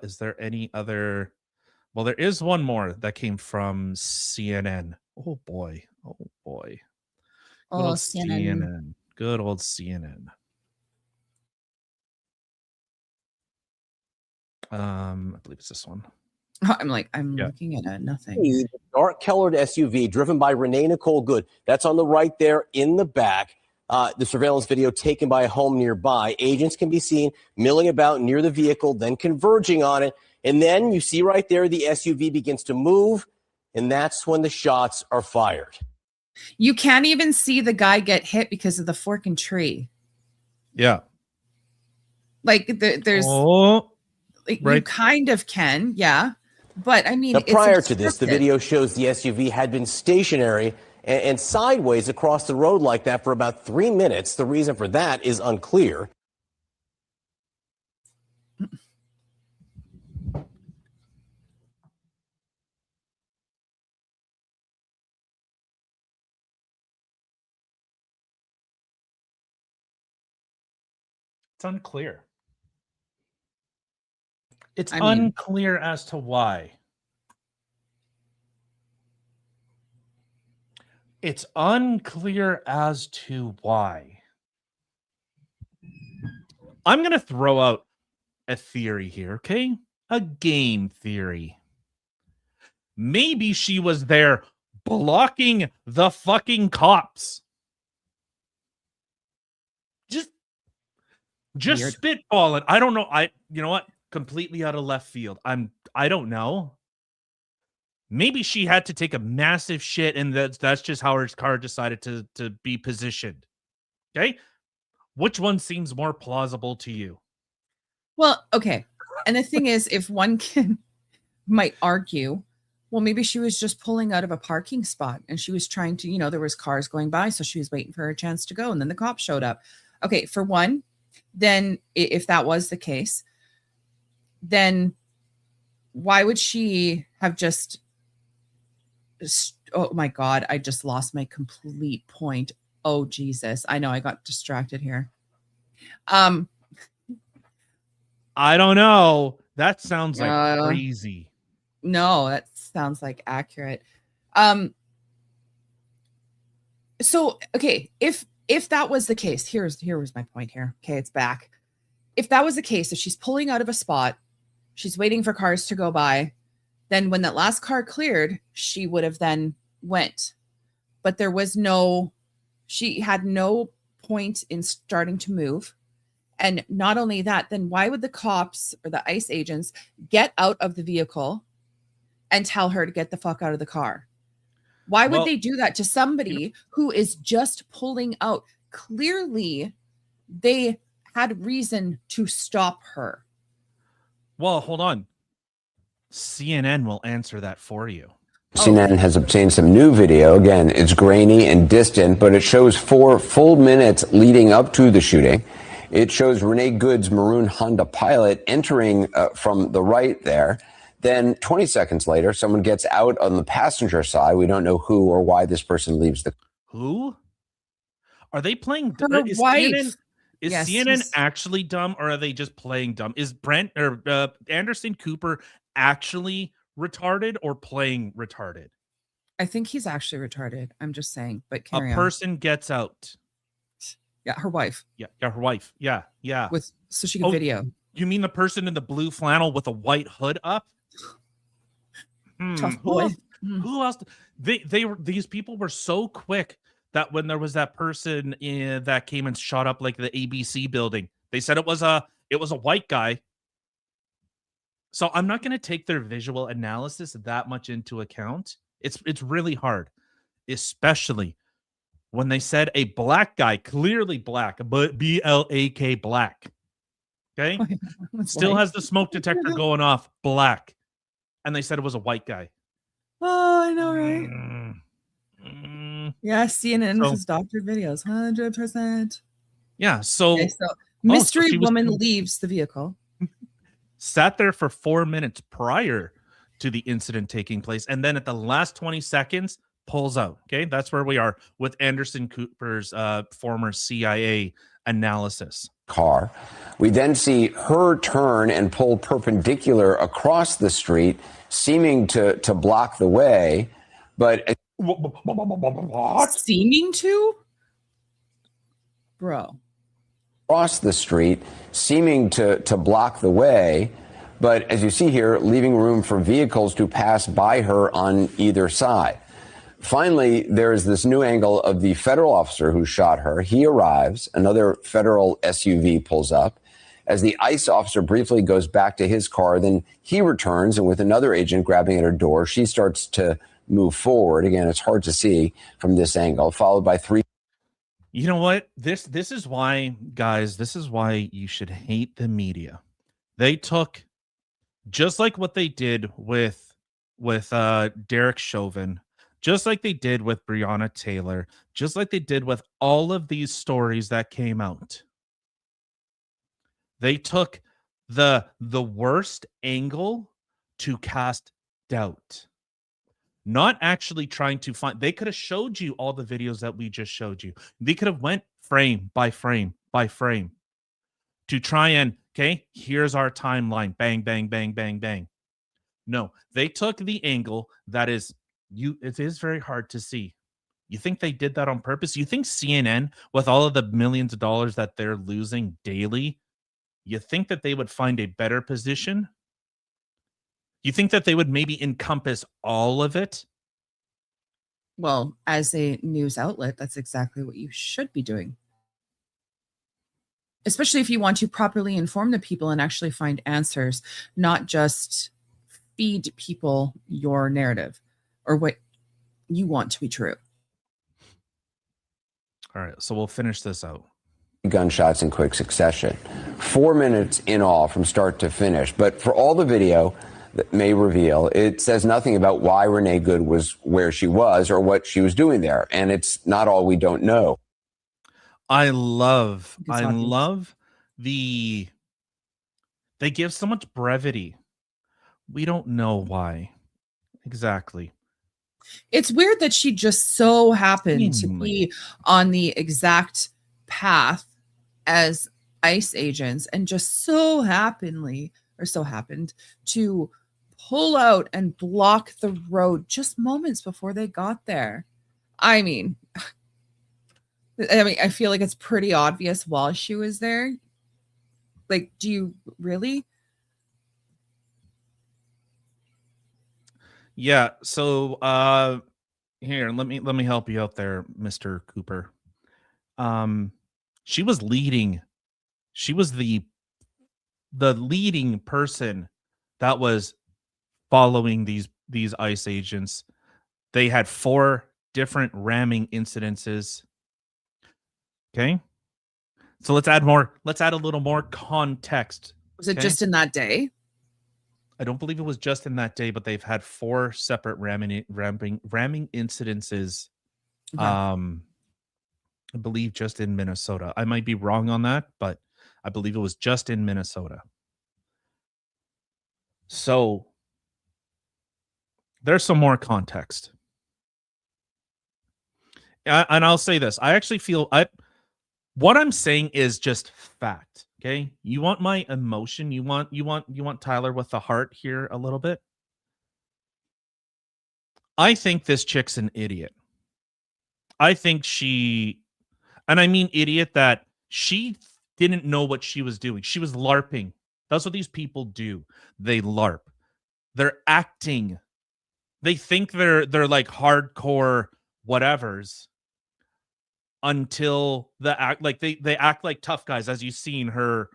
is there any other? Well, there is one more that came from CNN. Oh boy. Oh boy. Good Oh, old CNN. CNN. Good old CNN. I believe it's this one. I'm Yeah. looking at nothing. The dark colored SUV driven by Renee Nicole Good. That's on the right there in the back. The surveillance video taken by a home nearby. Agents can be seen milling about near the vehicle, then converging on it. And then you see right there the SUV begins to move, and that's when the shots are fired. You can't even see the guy get hit because of the forking tree. Yeah. Like there's Oh, like, you right. kind of can, yeah. But I mean, Now, it's prior to this, the obstructed. video shows the SUV had been stationary and sideways across the road like that for about 3 minutes. The reason for that is unclear. It's unclear. It's I mean- unclear as to why. It's unclear as to why. I'm going to throw out a theory here, okay? A game theory. Maybe she was there blocking the fucking cops. Just Weird. spitballing. I don't know. You know what? Completely out of left field. I don't know. Maybe she had to take a massive shit, and that's just how her car decided to be positioned. Okay? Which one seems more plausible to you? Well, okay. And the thing is, if one can might argue, well, maybe she was just pulling out of a parking spot and she was trying to, there was cars going by, so she was waiting for her chance to go, and then the cop showed up. Okay, for one, then if that was the case, then why would she have just oh my god, I just lost my complete point. Oh Jesus, I know I got distracted here. I don't know. That sounds like crazy. No, that sounds like accurate. So okay, if that was the case, here was my point here. Okay, it's back. If that was the case, if she's pulling out of a spot, she's waiting for cars to go by, then when that last car cleared, she would have then went. But there was she had no point in starting to move. And not only that, then why would the cops or the ICE agents get out of the vehicle and tell her to get the fuck out of the car? Why would they do that to somebody who is just pulling out? Clearly, they had reason to stop her. Well, hold on. CNN will answer that for you. CNN has obtained some new video. Again, it's grainy and distant, but it shows 4 full minutes leading up to the shooting. It shows Renee Good's maroon Honda Pilot entering from the right there. Then 20 seconds later, someone gets out on the passenger side. We don't know who or why this person leaves the. Who? Are they playing? Her wife. Is Yes, CNN he's- actually dumb, or are they just playing dumb? Is Brent or Anderson Cooper actually retarded or playing retarded? I think he's actually retarded. I'm just saying, but A carry on. person gets out. Yeah, her wife Yeah, her wife. Yeah. so she could Oh, video. You mean the person in the blue flannel with a white hood up? Tough boy. Who else? These people were so quick that when there was that person that came and shot up like the ABC building, they said it was a white guy. So I'm not going to take their visual analysis that much into account. It's really hard, especially when they said a black guy, clearly black, but BLAK black. Okay. Still has the smoke detector going off, black. And they said it was a white guy. Oh, I know, right? Yeah, CNN with his doctored videos, 100%. Yeah, so, Okay, so mystery she was- woman leaves the vehicle. sat there for 4 minutes prior to the incident taking place, and then at the last 20 seconds pulls out. Okay, that's where we are with Anderson Cooper's former CIA analysis. Car. We then see her turn and pull perpendicular across the street, seeming to block the way, but Seeming to? Bro. across the street, seeming to block the way, but as you see here, leaving room for vehicles to pass by her on either side. Finally, there is this new angle of the federal officer who shot her. He arrives, another federal SUV pulls up. As the ICE officer briefly goes back to his car, then he returns, and with another agent grabbing at her door, she starts to move forward. Again, it's hard to see from this angle, followed by three. You know what? This is why, guys, this is why you should hate the media. They took, just like what they did with Derek Chauvin, just like they did with Breonna Taylor, just like they did with all of these stories that came out. They took the worst angle to cast doubt. Not actually trying to find, they could have showed you all the videos that we just showed you. They could have went frame by frame by frame to try and, okay, here's our timeline. Bang, bang, bang, bang, bang. No, they took the angle that is, it is very hard to see. You think they did that on purpose? You think CNN, with all of the millions of dollars that they're losing daily, you think that they would find a better position? You think that they would maybe encompass all of it? Well, as a news outlet, that's exactly what you should be doing. Especially if you want to properly inform the people and actually find answers, not just feed people your narrative or what you want to be true. All right, so we'll finish this out. Gunshots in quick succession. 4 minutes in all from start to finish. But for all the video that may reveal, it says nothing about why Renee Good was where she was or what she was doing there. And it's not all we don't know. I love they give so much brevity. We don't know why. Exactly. It's weird that she just so happened to be on the exact path as ICE agents and just so happened to pull out and block the road just moments before they got there. I mean, I feel like it's pretty obvious while she was there. Like, do you really? Yeah, so here, let me help you out there, Mr. Cooper. She was leading. She was the leading person that was following these ICE agents. They had 4 different ramming incidences. Okay? So let's add a little more context. Was it just in that day? I don't believe it was just in that day, but they've had 4 separate ramming incidences. Okay. I believe just in Minnesota. I might be wrong on that, but I believe it was just in Minnesota. So there's some more context. And I'll say this. I actually feel what I'm saying is just fact. Okay. You want my emotion? You want Tyler with the heart here a little bit? I think this chick's an idiot. I think and I mean idiot that she didn't know what she was doing. She was LARPing. That's what these people do. They LARP. They're acting. They think they're like hardcore whatevers until the act like they act like tough guys, as you've seen her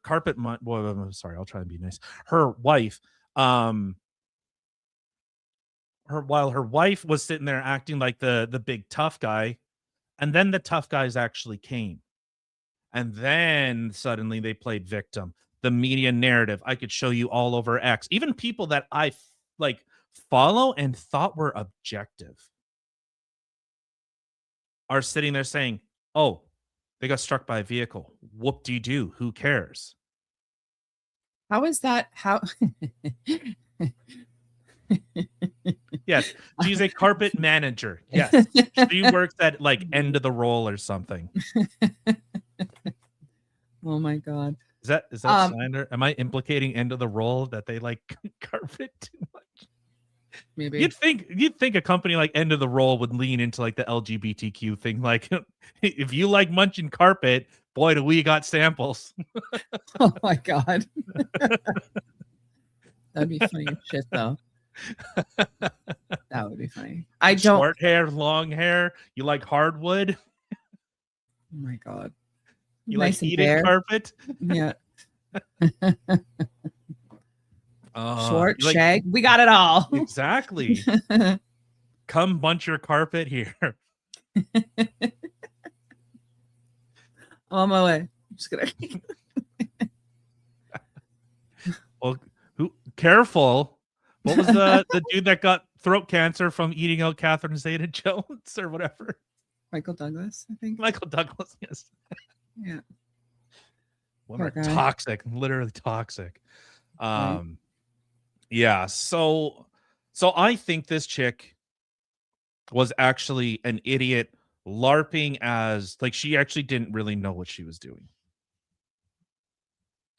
carpet I'm sorry, I'll try and be nice. Her wife, while her wife was sitting there acting like the big tough guy, And then the tough guys actually came. And then suddenly they played victim. The media narrative I could show you all over X. Even people that I like follow and thought were objective are sitting there saying, oh, they got struck by a vehicle. Whoop-de-doo. Who cares? How is that? How? Yes, she's a carpet manager. Yes, she works at like end of the roll or something. Oh my God. Is that slander? Am I implicating end of the roll that they like carpet too much? Maybe. You'd think a company like End of the Roll would lean into like the LGBTQ thing. Like, if you like munching carpet, boy, do we got samples. Oh my God. That'd be funny as shit, though. That would be funny. I don't. Short hair, long hair. You like hardwood? Oh my God. You Nice like and heated bare. carpet? Yeah. Short, you like- shag. We got it all. Exactly. Come bunch your carpet here. On my way. I'm just gonna. Well, careful. What was the dude that got throat cancer from eating out Catherine Zeta-Jones or whatever? Michael Douglas, I think. Michael Douglas, yes. Yeah. Women are Poor guy. toxic, literally toxic. Right. Yeah, so I think this chick was actually an idiot LARPing as like she actually didn't really know what she was doing.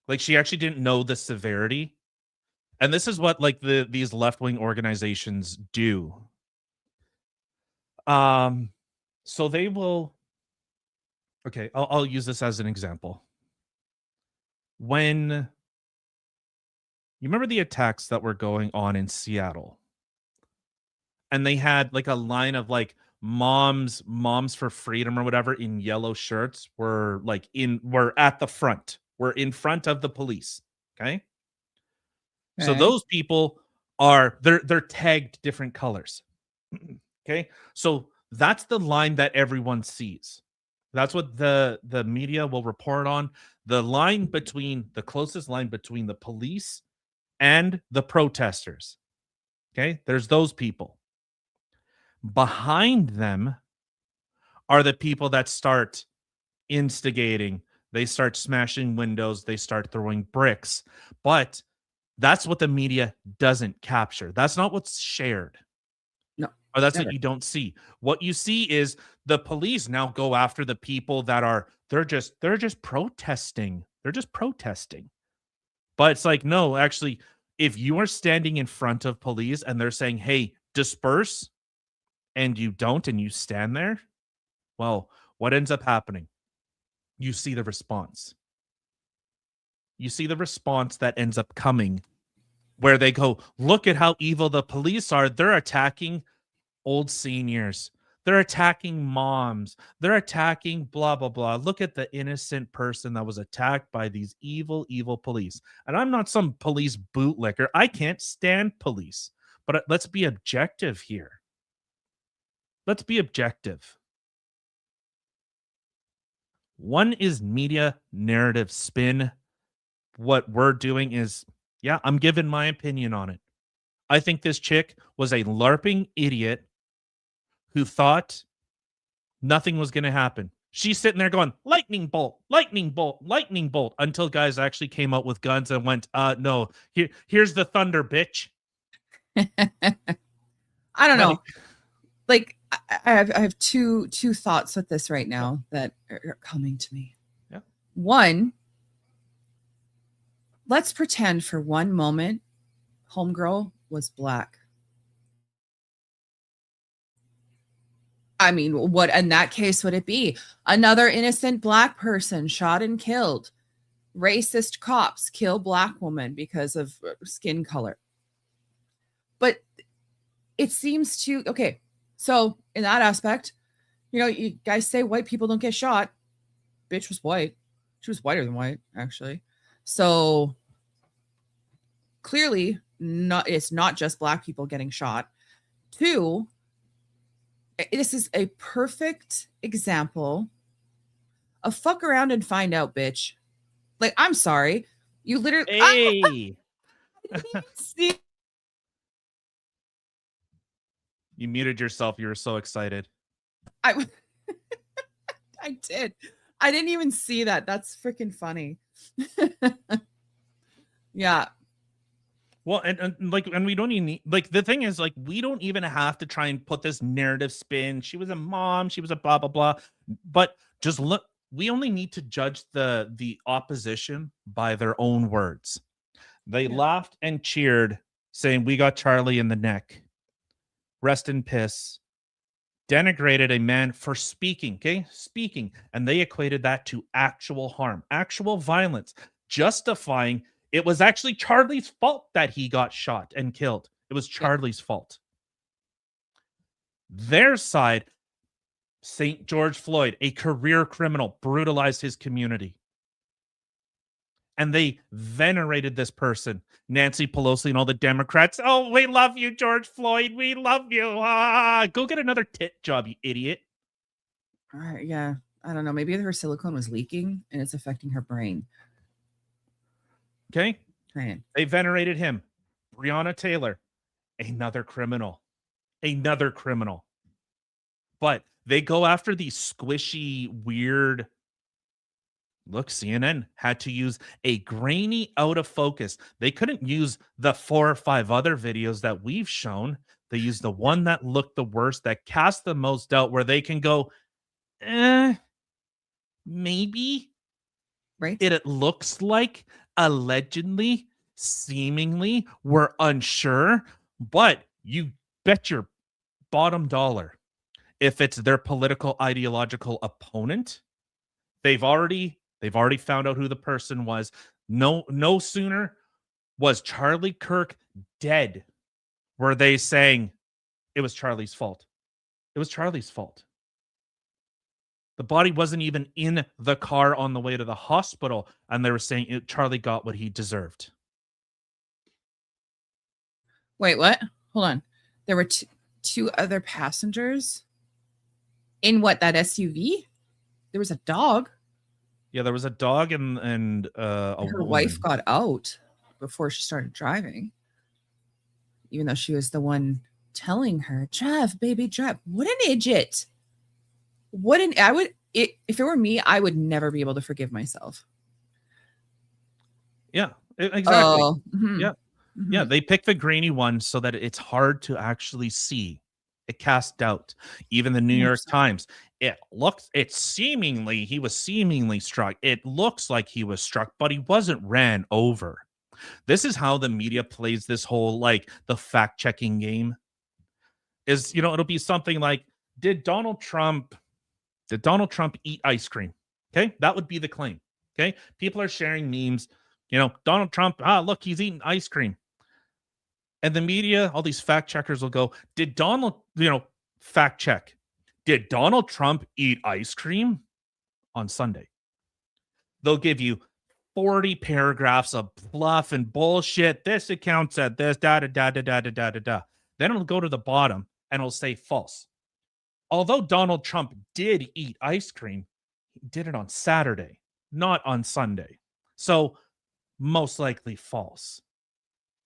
Like she actually didn't know the severity. And this is what like these left-wing organizations do. So they will. Okay, I'll use this as an example. When you remember the attacks that were going on in Seattle, and they had like a line of like moms for freedom or whatever in yellow shirts were at the front. We're in front of the police. Okay. So Okay. those people they're tagged different colors. Okay. So that's the line that everyone sees. That's what the media will report on. The closest line between the police and the protesters. Okay. There's those people. Behind them are the people that start instigating. They start smashing windows. They start throwing bricks. But that's what the media doesn't capture. That's not what's shared. No. Or that's never. what you don't see. What you see is the police now go after the people that they're just protesting. They're just protesting. But it's like, no, actually, if you are standing in front of police and they're saying, hey, disperse, and you don't, and you stand there, well, what ends up happening? You see the response. You see the response that ends up coming where they go, look at how evil the police are. They're attacking old seniors. They're attacking moms. They're attacking blah, blah, blah. Look at the innocent person that was attacked by these evil, evil police. And I'm not some police bootlicker. I can't stand police. But let's be objective here. Let's be objective. One is media narrative spin. What we're doing is, yeah, I'm giving my opinion on it. I think this chick was a LARPing idiot who thought nothing was going to happen. She's sitting there going, lightning bolt, lightning bolt, lightning bolt, until guys actually came out with guns and went, no, here's the thunder, bitch. I don't know. Like, I have two thoughts with this right now that are coming to me. Yeah. One, let's pretend for one moment homegirl was black. I mean, what in that case would it be? Another innocent black person shot and killed. Racist cops kill black woman because of skin color. But it seems to, okay, so in that aspect, you guys say white people don't get shot. Bitch was white. She was whiter than white, actually. So clearly, it's not just black people getting shot. Two, This is a perfect example of fuck around and find out, bitch. Like, I'm sorry. You literally Hey, see. you muted yourself. You were so excited. I I did. I didn't even see that. That's freaking funny. Yeah. Well, and we don't even need, like, the thing is, like, we don't even have to try and put this narrative spin. She was a mom, she was a blah blah blah. But just look, we only need to judge the opposition by their own words. They laughed and cheered, saying, "We got Charlie in the neck. Rest in piss." Denigrated a man for speaking, okay? Speaking. And they equated that to actual harm, actual violence, justifying it was actually Charlie's fault that he got shot and killed. It was Charlie's fault. Their side, St. George Floyd, a career criminal, brutalized his community. And they venerated this person, Nancy Pelosi and all the Democrats. "Oh, we love you, George Floyd. We love you. Go get another tit job, you idiot." All right. Yeah. I don't know. Maybe her silicone was leaking and it's affecting her brain. Okay. Right. They venerated him. Breonna Taylor, another criminal. Another criminal. But they go after these squishy, weird. Look, CNN had to use a grainy out of focus. They couldn't use the 4 or 5 other videos that we've shown. They used the one that looked the worst, that cast the most doubt, where they can go, maybe. Right. It looks like, allegedly, seemingly, we're unsure, but you bet your bottom dollar, if it's their political ideological opponent, they've already found out who the person was. No sooner was Charlie Kirk dead were they saying it was Charlie's fault. It was Charlie's fault. The body wasn't even in the car on the way to the hospital, and they were saying Charlie got what he deserved. Wait, what? Hold on. There were two other passengers in that SUV? There was a dog. Yeah, there was a dog and a Her woman. wife got out before she started driving, even though she was the one telling her, "Drive, baby, drive." What an idiot! If it were me, I would never be able to forgive myself. Yeah, exactly. Oh, Yeah. Yeah, they picked the grainy one so that it's hard to actually see. It cast doubt. Even the New York Times, he was seemingly struck. It looks like he was struck, but he wasn't ran over. This is how the media plays this whole, like, the fact-checking game. Is, it'll be something like, did Donald Trump eat ice cream? Okay, that would be the claim. Okay, people are sharing memes. Donald Trump, look, he's eating ice cream. And the media, all these fact checkers will go, did Donald, fact check, did Donald Trump eat ice cream on Sunday? They'll give you 40 paragraphs of bluff and bullshit. This account said this, da da da da da da da da. Then it'll go to the bottom and it'll say false. Although Donald Trump did eat ice cream, he did it on Saturday, not on Sunday. So most likely false.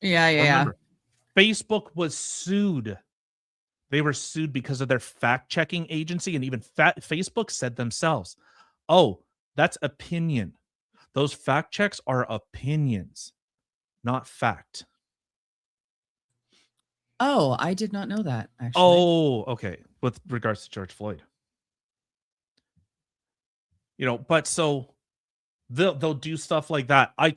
Yeah. Remember, Facebook was sued. They were sued because of their fact-checking agency, and even Facebook said themselves, "Oh, that's opinion. Those fact checks are opinions, not fact." Oh, I did not know that, actually. Oh, okay. With regards to George Floyd. But so they'll do stuff like that. I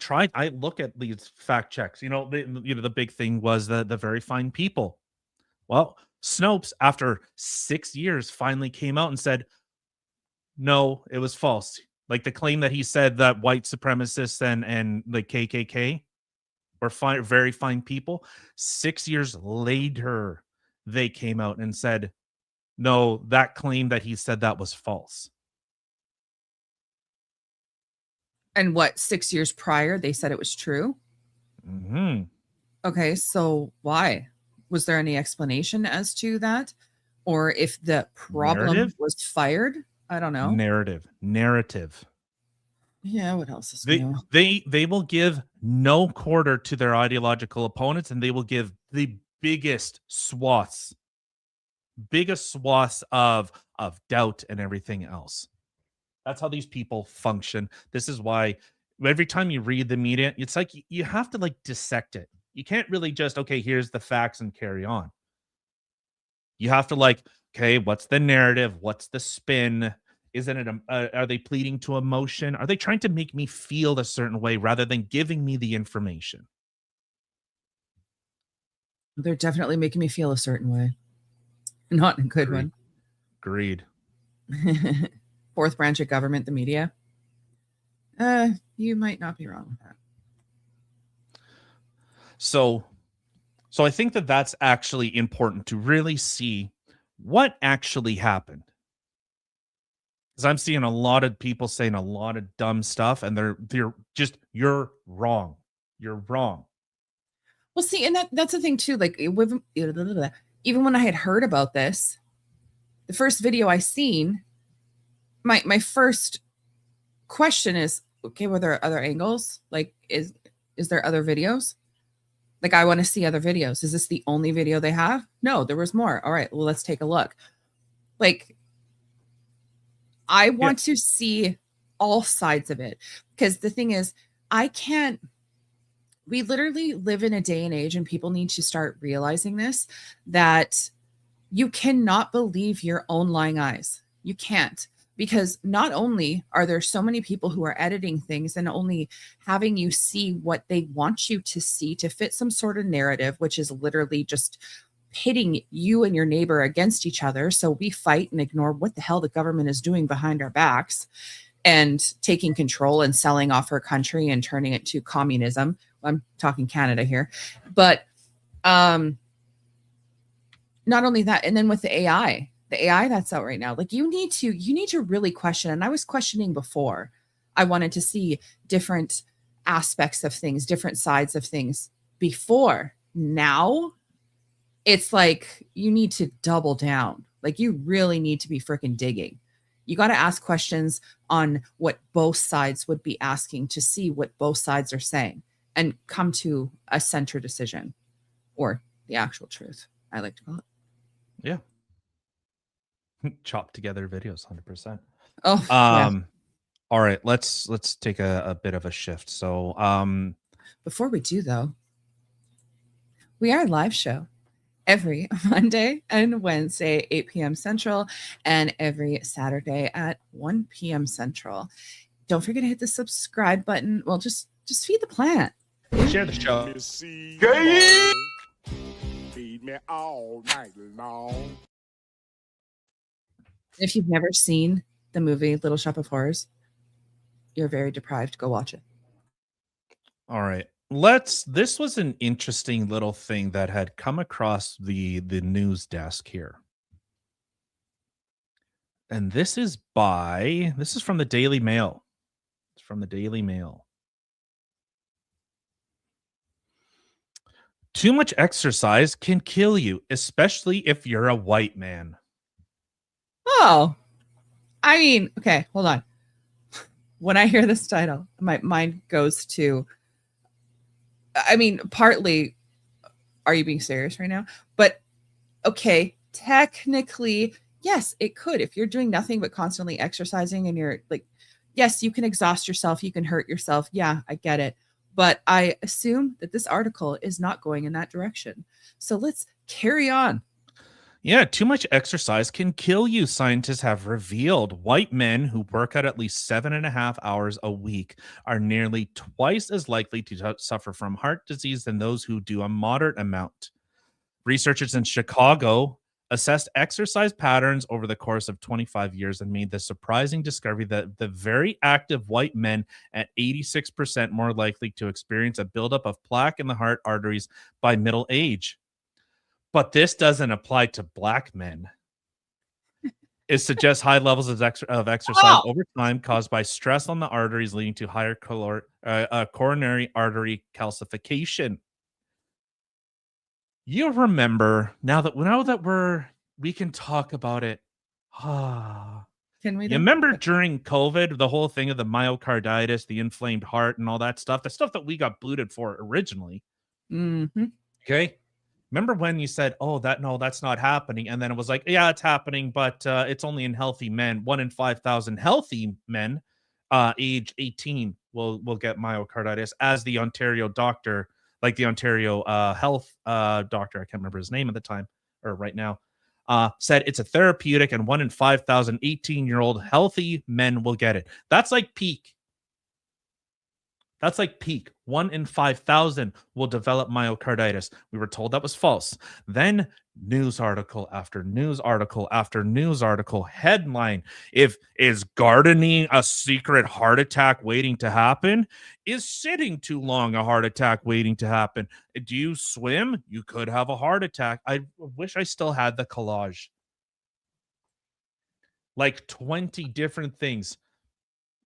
look at these fact checks. The big thing was the very fine people. Well, Snopes, after 6 years, finally came out and said, no, it was false. Like the claim that he said that white supremacists and the KKK were very fine people. 6 years later, they came out and said, no, that claim that he said that was false. And 6 years prior, they said it was true? Mm-hmm. Okay, so why? Was there any explanation as to that? or if the problem Narrative? was fired. I don't know. Narrative. Yeah, what else is They new? they will give no quarter to their ideological opponents, and they will give the biggest swaths of doubt and everything else. That's how these people function. This is why every time you read the media, it's like you have to like dissect it. You can't really just, okay, here's the facts and carry on. You have to like, okay, what's the narrative? What's the spin? Isn't it? Are they pleading to emotion? Are they trying to make me feel a certain way rather than giving me the information? They're definitely making me feel a certain way. Not in a good one. Agreed. Fourth branch of government, the media. You might not be wrong with that. So I think that that's actually important to really see what actually happened. Because I'm seeing a lot of people saying a lot of dumb stuff, and they're just, you're wrong. You're wrong. Well, see, and that's the thing too. Like, even when I had heard about this, the first video I seen, my first question is, okay, were there other angles? Like, is there other videos? Like, I want to see other videos. Is this the only video they have? No, there was more. All right, well, let's take a look. Like, I want to see all sides of it, because the thing is, we literally live in a day and age, and people need to start realizing this, that you cannot believe your own lying eyes. You can't, because not only are there so many people who are editing things and only having you see what they want you to see to fit some sort of narrative, which is literally just pitting you and your neighbor against each other. So we fight and ignore what the hell the government is doing behind our backs and taking control and selling off our country and turning it to communism. I'm talking Canada here. But not only that, and then with the AI that's out right now, like you need to really question. And I was questioning before. I wanted to see different aspects of things, different sides of things before. Now it's like you need to double down. Like you really need to be freaking digging. You got to ask questions on what both sides would be asking to see what both sides are saying and come to a center decision, or the actual truth, I like to call it. Yeah. Chop together videos, 100%. Oh, yeah. All right, let's take a bit of a shift. So Before we do, though, we are a live show every Monday and Wednesday, 8 p.m. Central, and every Saturday at 1 p.m. Central. Don't forget to hit the subscribe button. Well, just feed the plant. share the show. Feed me all night long. If you've never seen the movie Little Shop of Horrors, you're very deprived. Go watch it. All right. This was an interesting little thing that had come across the news desk here. And this is from the Daily Mail. It's from the Daily Mail. Too much exercise can kill you, especially if you're a white man. Oh, I mean, okay, hold on. When I hear this title, my mind goes to, I mean, partly, are you being serious right now? But okay, technically, yes, it could. If you're doing nothing but constantly exercising and you're like, yes, you can exhaust yourself, you can hurt yourself. Yeah, I get it. But I assume that this article is not going in that direction. So let's carry on. Yeah, too much exercise can kill you, scientists have revealed. White men who work out at least 7.5 hours a week are nearly twice as likely to suffer from heart disease than those who do a moderate amount. Researchers in Chicago assessed exercise patterns over the course of 25 years and made the surprising discovery that the very active white men at 86% more likely to experience a buildup of plaque in the heart arteries by middle age. But this doesn't apply to black men. It suggests high levels of exercise over time caused by stress on the arteries, leading to higher coronary artery calcification. You remember now that we're we can talk about it. Ah. Can we? You though? remember during COVID, the whole thing of the myocarditis, the inflamed heart, and all that stuff, the stuff that we got booted for originally. Mm-hmm. Okay. Remember when you said, oh, that's not happening. And then it was like, yeah, it's happening, but it's only in healthy men. 1 in 5,000 healthy men age 18 will get myocarditis, as the Ontario doctor, like the Ontario health doctor, I can't remember his name at the time or right now, said it's a therapeutic, and 1 in 5,000 18-year-old healthy men will get it. That's like peak. That's like peak. 1 in 5,000 will develop myocarditis. We were told that was false. Then news article after news article after news article, headline: is gardening a secret heart attack waiting to happen? Is sitting too long a heart attack waiting to happen? Do you swim? You could have a heart attack. I wish I still had the collage. Like 20 different things.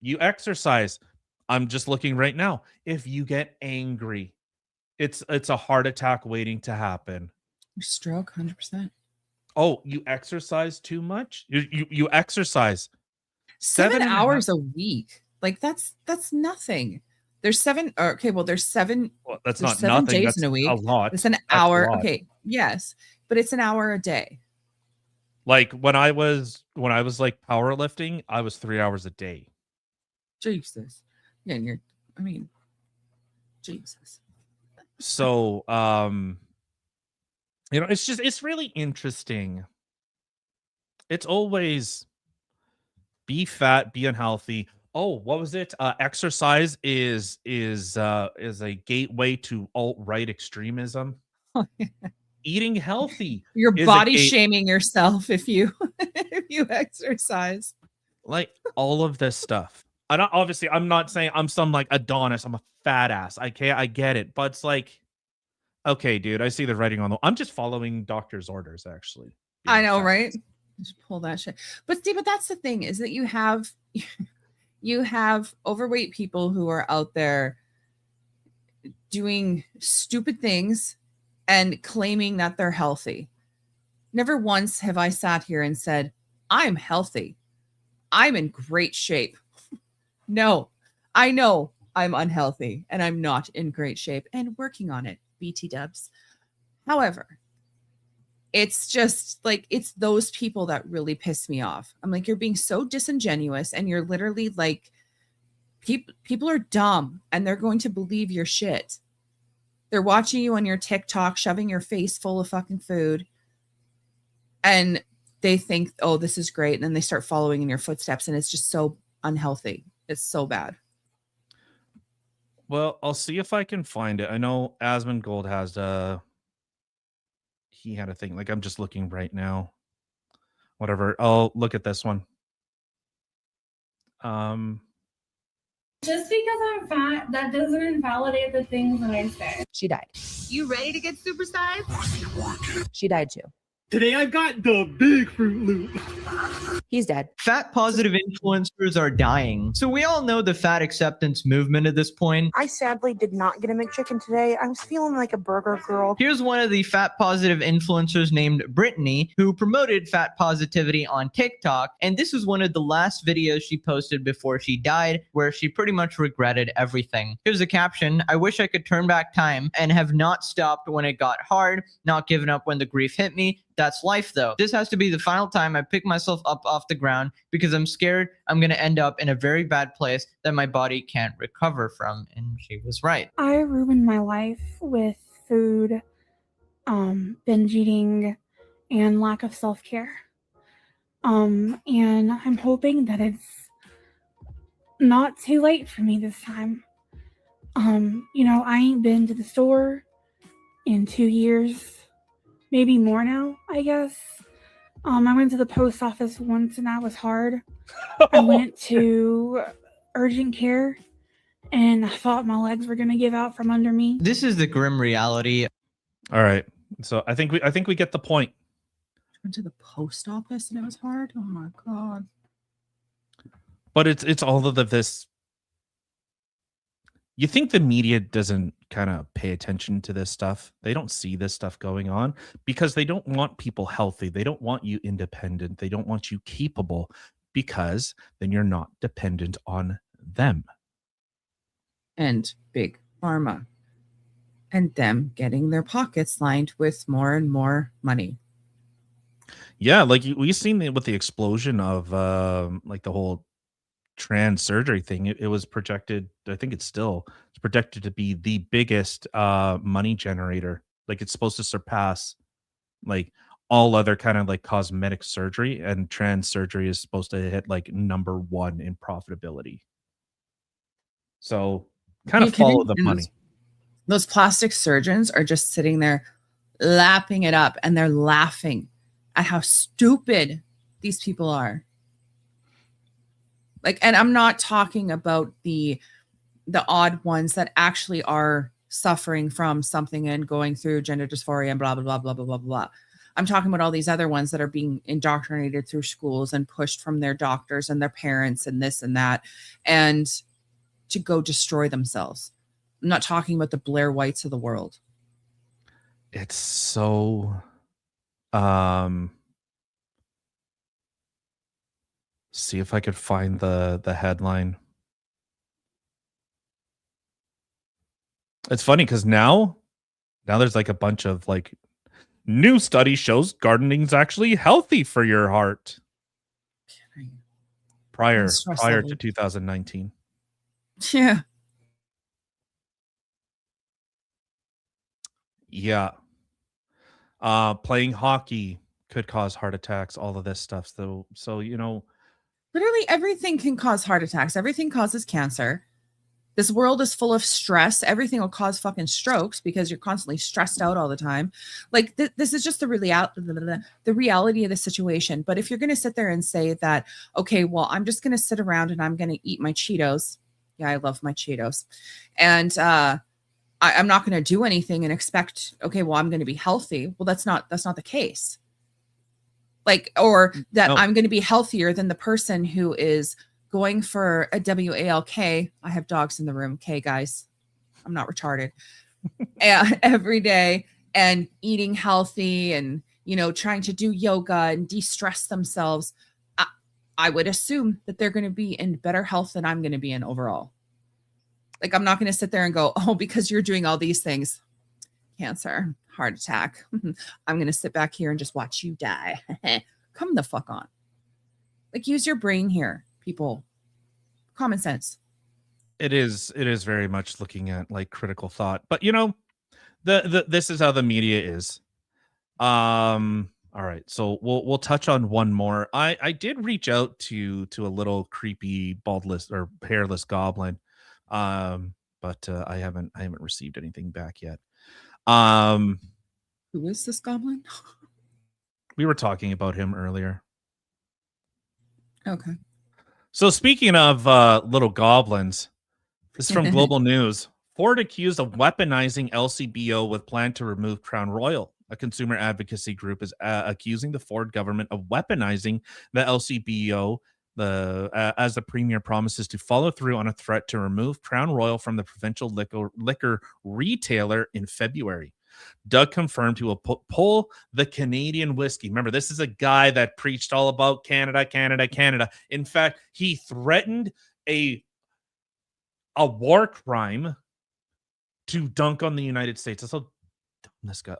You exercise. I'm just looking right now. If you get angry, it's a heart attack waiting to happen. Stroke, 100%. Oh, you exercise too much? You exercise 7 7.5 hours a week. Like that's nothing. There's 7. Okay, well, there's 7. Well, that's there's not 7 nothing. days That's in a week. a lot. It's an That's a hour. lot. Okay, yes, but it's an hour a day. Like when I was like powerlifting, I was 3 hours a day. Jesus. Yeah, and I mean, Jesus. So it's really interesting. It's always be fat, be unhealthy. Oh, what was it? Exercise is a gateway to alt-right extremism. Eating healthy. You're is a body gate- shaming yourself if you if you exercise. Like all of this stuff. I'm not saying I'm some like Adonis. I'm a fat ass. I get it, but it's like, okay, dude, I see the writing on the. I'm just following doctor's orders, actually. I know, right? Just pull that shit. But see, but that's the thing, is that you have overweight people who are out there doing stupid things and claiming that they're healthy. Never once have I sat here and said, I'm healthy. I'm in great shape. No, I know I'm unhealthy and I'm not in great shape and working on it, BT dubs. However, it's just like, it's those people that really piss me off. I'm like, you're being so disingenuous, and you're literally like, people are dumb and they're going to believe your shit. They're watching you on your TikTok, shoving your face full of fucking food, and they think, oh, this is great. And then they start following in your footsteps, and it's just so unhealthy. It's so bad. Well, I'll see if I can find it. I know Asmund Gold has he had a thing. Like, I'm just looking right now. Whatever. I'll look at this one. Just because I'm fat, that doesn't invalidate the things that I say. She died. You ready to get supersized? She died too. Today I got the big Fruit Loop. He's dead. Fat positive influencers are dying. So we all know the fat acceptance movement at this point. I sadly did not get a McChicken today. I was feeling like a burger girl. Here's one of the fat positive influencers named Brittany, who promoted fat positivity on TikTok. And this was one of the last videos she posted before she died, where she pretty much regretted everything. Here's the caption: I wish I could turn back time and have not stopped when it got hard, not given up when the grief hit me. That's life, though. This has to be the final time I pick myself up off the ground, because I'm scared I'm going to end up in a very bad place that my body can't recover from. And she was right. I ruined my life with food, binge eating, and lack of self-care. And I'm hoping that it's not too late for me this time. I ain't been to the store in 2 years. Maybe more now, I guess. I went to the post office once, and that was hard. I went to urgent care, and I thought my legs were gonna give out from under me. This is the grim reality. All right. So I think we get the point. Went to the post office and it was hard. Oh my god. But it's all of this. You think the media doesn't kind of pay attention to this stuff? They don't see this stuff going on because they don't want people healthy. They don't want you independent. They don't want you capable, because then you're not dependent on them. And big pharma. And them getting their pockets lined with more and more money. Yeah, like we've seen it with the explosion of like the whole trans surgery thing. It was projected, I think it's projected to be the biggest money generator. Like it's supposed to surpass like all other kind of like cosmetic surgery, and trans surgery is supposed to hit like #1 in profitability. So kind of follow the money. Those plastic surgeons are just sitting there lapping it up, and they're laughing at how stupid these people are. Like, and I'm not talking about the odd ones that actually are suffering from something and going through gender dysphoria and blah, blah, blah, blah, blah, blah, blah. I'm talking about all these other ones that are being indoctrinated through schools and pushed from their doctors and their parents and this and that, and to go destroy themselves. I'm not talking about the Blair Whites of the world. It's so see if I could find the headline. It's funny because now there's like a bunch of like new study shows gardening's actually healthy for your heart. Prior to 2019. Yeah. Yeah. Playing hockey could cause heart attacks, all of this stuff. So you know, literally everything can cause heart attacks. Everything causes cancer. This world is full of stress. Everything will cause fucking strokes because you're constantly stressed out all the time. Like this is just the reality of the situation. But if you're going to sit there and say that, okay, well, I'm just going to sit around and I'm going to eat my Cheetos. Yeah, I love my Cheetos. And I'm not going to do anything and expect, okay, well, I'm going to be healthy. Well, that's not the case. Like, or that I'm going to be healthier than the person who is going for a WALK. I have dogs in the room. Okay, guys, I'm not retarded. Every day, and eating healthy and, you know, trying to do yoga and de-stress themselves. I would assume that they're going to be in better health than I'm going to be in overall. Like, I'm not going to sit there and go, oh, because you're doing all these things, cancer, heart attack, I'm going to sit back here and just watch you die. Come the fuck on. Like, use your brain here, people. Common sense. It is very much looking at like critical thought. But you know, this is how the media is. All right, so we'll touch on one more. I did reach out to a little creepy baldless or hairless goblin. But I haven't received anything back yet. Who is this goblin? We were talking about him earlier. Okay. So speaking of little goblins, this is from Global News. Ford accused of weaponizing LCBO with plan to remove Crown Royal. A consumer advocacy group is accusing the Ford government of weaponizing the LCBO as the premier promises to follow through on a threat to remove Crown Royal from the provincial liquor retailer in February. Doug confirmed he will pull the Canadian whiskey. Remember, this is a guy that preached all about Canada, Canada, Canada. In fact, he threatened a war crime to dunk on the United States. That's how dumb this guy.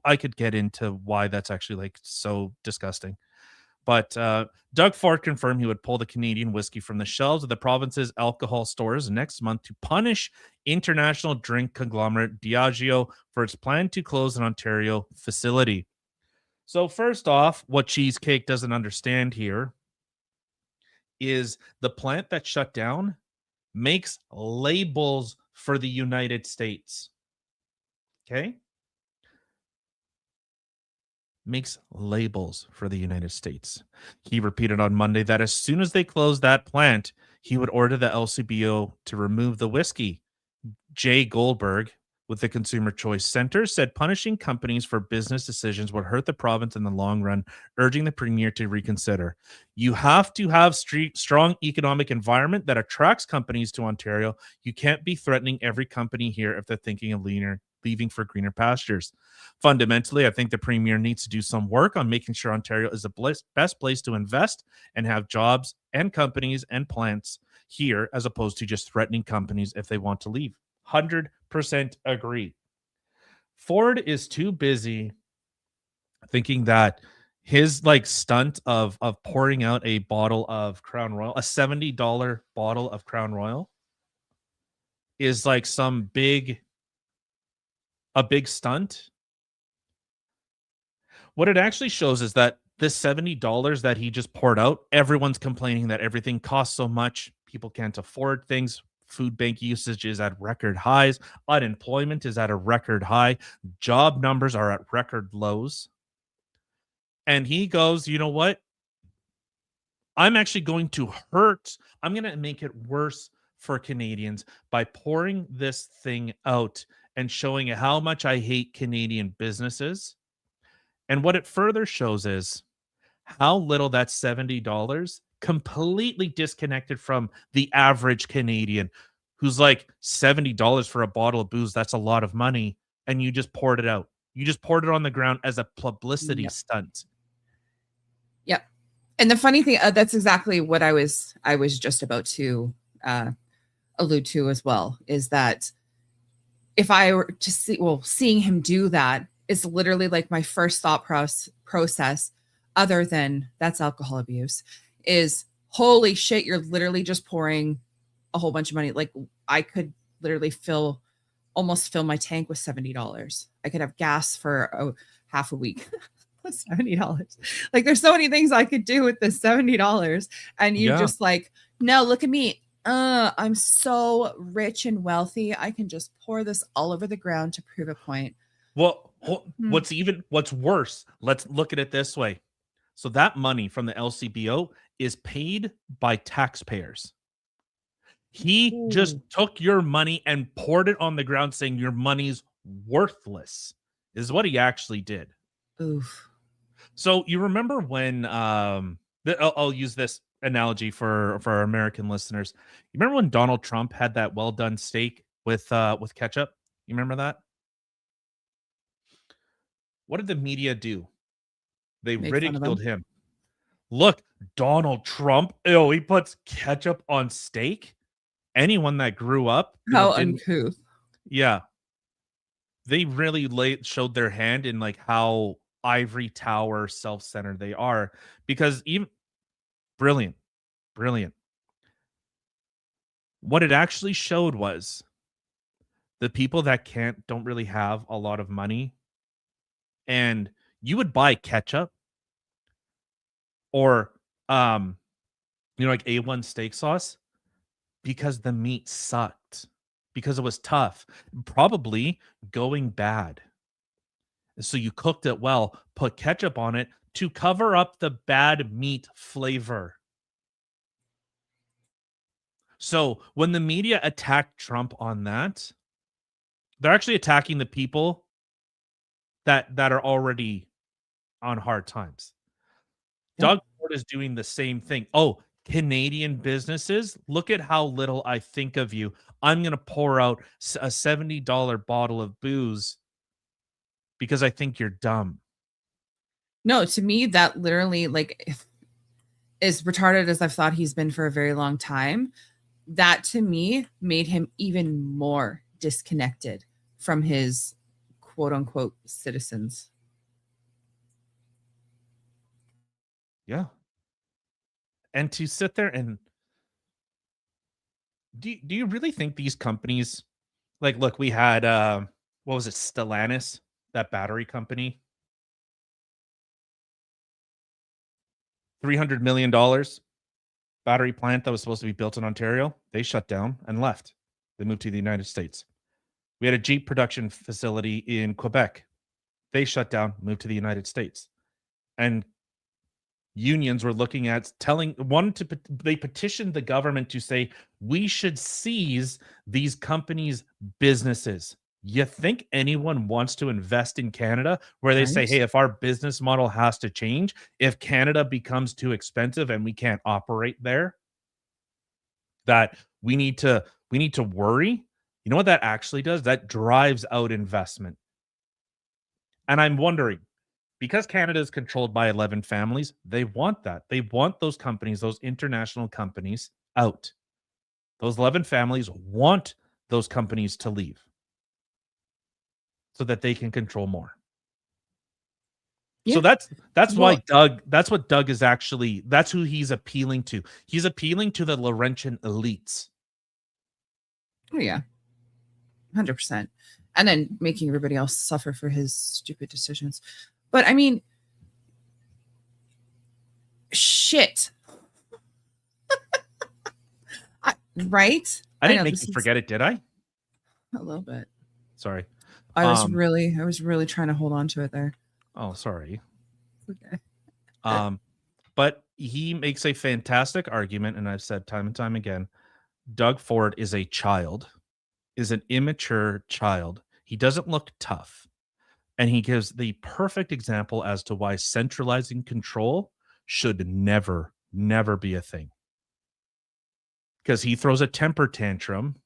I could get into why that's actually like so disgusting. But Doug Ford confirmed he would pull the Canadian whiskey from the shelves of the province's alcohol stores next month to punish international drink conglomerate Diageo for its plan to close an Ontario facility. So first off, what Cheesecake doesn't understand here is the plant that shut down makes labels for the United States. Okay? Makes labels for the United States. He repeated on Monday that as soon as they closed that plant, he would order the LCBO to remove the whiskey. Jay Goldberg, with the Consumer Choice Center, said punishing companies for business decisions would hurt the province in the long run, urging the Premier to reconsider. You have to have strong economic environment that attracts companies to Ontario. You can't be threatening every company here if they're thinking of leaving for greener pastures. Fundamentally, I think the Premier needs to do some work on making sure Ontario is the best place to invest and have jobs and companies and plants here, as opposed to just threatening companies if they want to leave. 100% agree. Ford is too busy thinking that his like stunt of pouring out a bottle of Crown Royal, a $70 bottle of Crown Royal, is like a big stunt. What it actually shows is that this $70 that he just poured out, everyone's complaining that everything costs so much, people can't afford things. Food bank usage is at record highs. Unemployment is at a record high. Job numbers are at record lows. And he goes, you know what? I'm actually going to I'm going to make it worse for Canadians by pouring this thing out and showing how much I hate Canadian businesses. And what it further shows is how little that $70 completely disconnected from the average Canadian who's like, $70 for a bottle of booze, that's a lot of money, and you just poured it out. You just poured it on the ground as a publicity stunt. Yep. And the funny thing, that's exactly what I was just about to allude to as well, is that if I were to seeing him do that is literally like my first thought process, other than that's alcohol abuse, is holy shit, you're literally just pouring a whole bunch of money. Like I could literally almost fill my tank with $70. I could have gas for half a week. $70. Like there's so many things I could do with this $70. And you just like, no, look at me. I'm so rich and wealthy. I can just pour this all over the ground to prove a point. Well, what's worse, let's look at it this way. So that money from the LCBO is paid by taxpayers. He just took your money and poured it on the ground saying your money's worthless, is what he actually did. Oof. So you remember when I'll use this analogy for our American listeners. You remember when Donald Trump had that well done steak with ketchup? You remember that? What did the media do? They ridiculed him. Look, Donald Trump, he puts ketchup on steak. Anyone that grew up, how uncouth. Yeah. They really showed their hand in like how ivory tower self-centered they are, because even brilliant. What it actually showed was the people that don't really have a lot of money, and you would buy ketchup or like A1 steak sauce because the meat sucked, because it was tough, probably going bad. So you cooked it well, put ketchup on it to cover up the bad meat flavor. So when the media attacked Trump on that, they're actually attacking the people that are already on hard times. Yeah. Doug Ford is doing the same thing. Oh, Canadian businesses, look at how little I think of you. I'm going to pour out a $70 bottle of booze because I think you're dumb. No, to me, that literally is retarded as I've thought he's been for a very long time. That to me made him even more disconnected from his quote unquote citizens. Yeah. And to sit there and do you really think these companies, like, look, we had what was it, Stellantis, that battery company, $300 million battery plant that was supposed to be built in Ontario, they shut down and left. They moved to the United States. We had a Jeep production facility in Quebec. They shut down, moved to the United States. And unions were looking at they petitioned the government to say we should seize these companies' businesses. You think anyone wants to invest in Canada where they say, Right. hey, if our business model has to change, if Canada becomes too expensive and we can't operate there, that we need to worry? You know what that actually does? That drives out investment. And I'm wondering, because Canada is controlled by 11 families, they want that. They want those companies, those international companies out. Those 11 families want those companies to leave so that they can control more. Yeah. So that's why Well- that's what Doug is actually, that's who he's appealing to. He's appealing to the Laurentian elites. Oh yeah, 100%. And then making everybody else suffer for his stupid decisions. But I mean, shit. Right? I didn't know make this you is forget it, did I? a little bit. Sorry. I was really trying to hold on to it there. Oh, sorry. Okay. But he makes a fantastic argument, and I've said time and time again, Doug Ford is a child, is an immature child. He doesn't look tough. And he gives the perfect example as to why centralizing control should never be a thing. Because he throws a temper tantrum,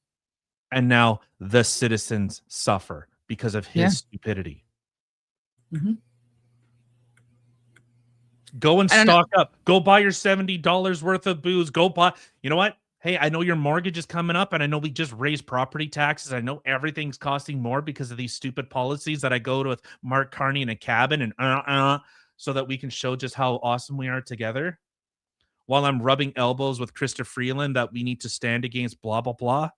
and now the citizens suffer because of his stupidity. Mm-hmm. Go and I don't know. stock up. Go buy your $70 worth of booze. Go buy. You know what? Hey, I know your mortgage is coming up, and I know we just raised property taxes. I know everything's costing more because of these stupid policies that I go to with Mark Carney in a cabin and so that we can show just how awesome we are together. While I'm rubbing elbows with Krista Freeland that we need to stand against blah, blah, blah.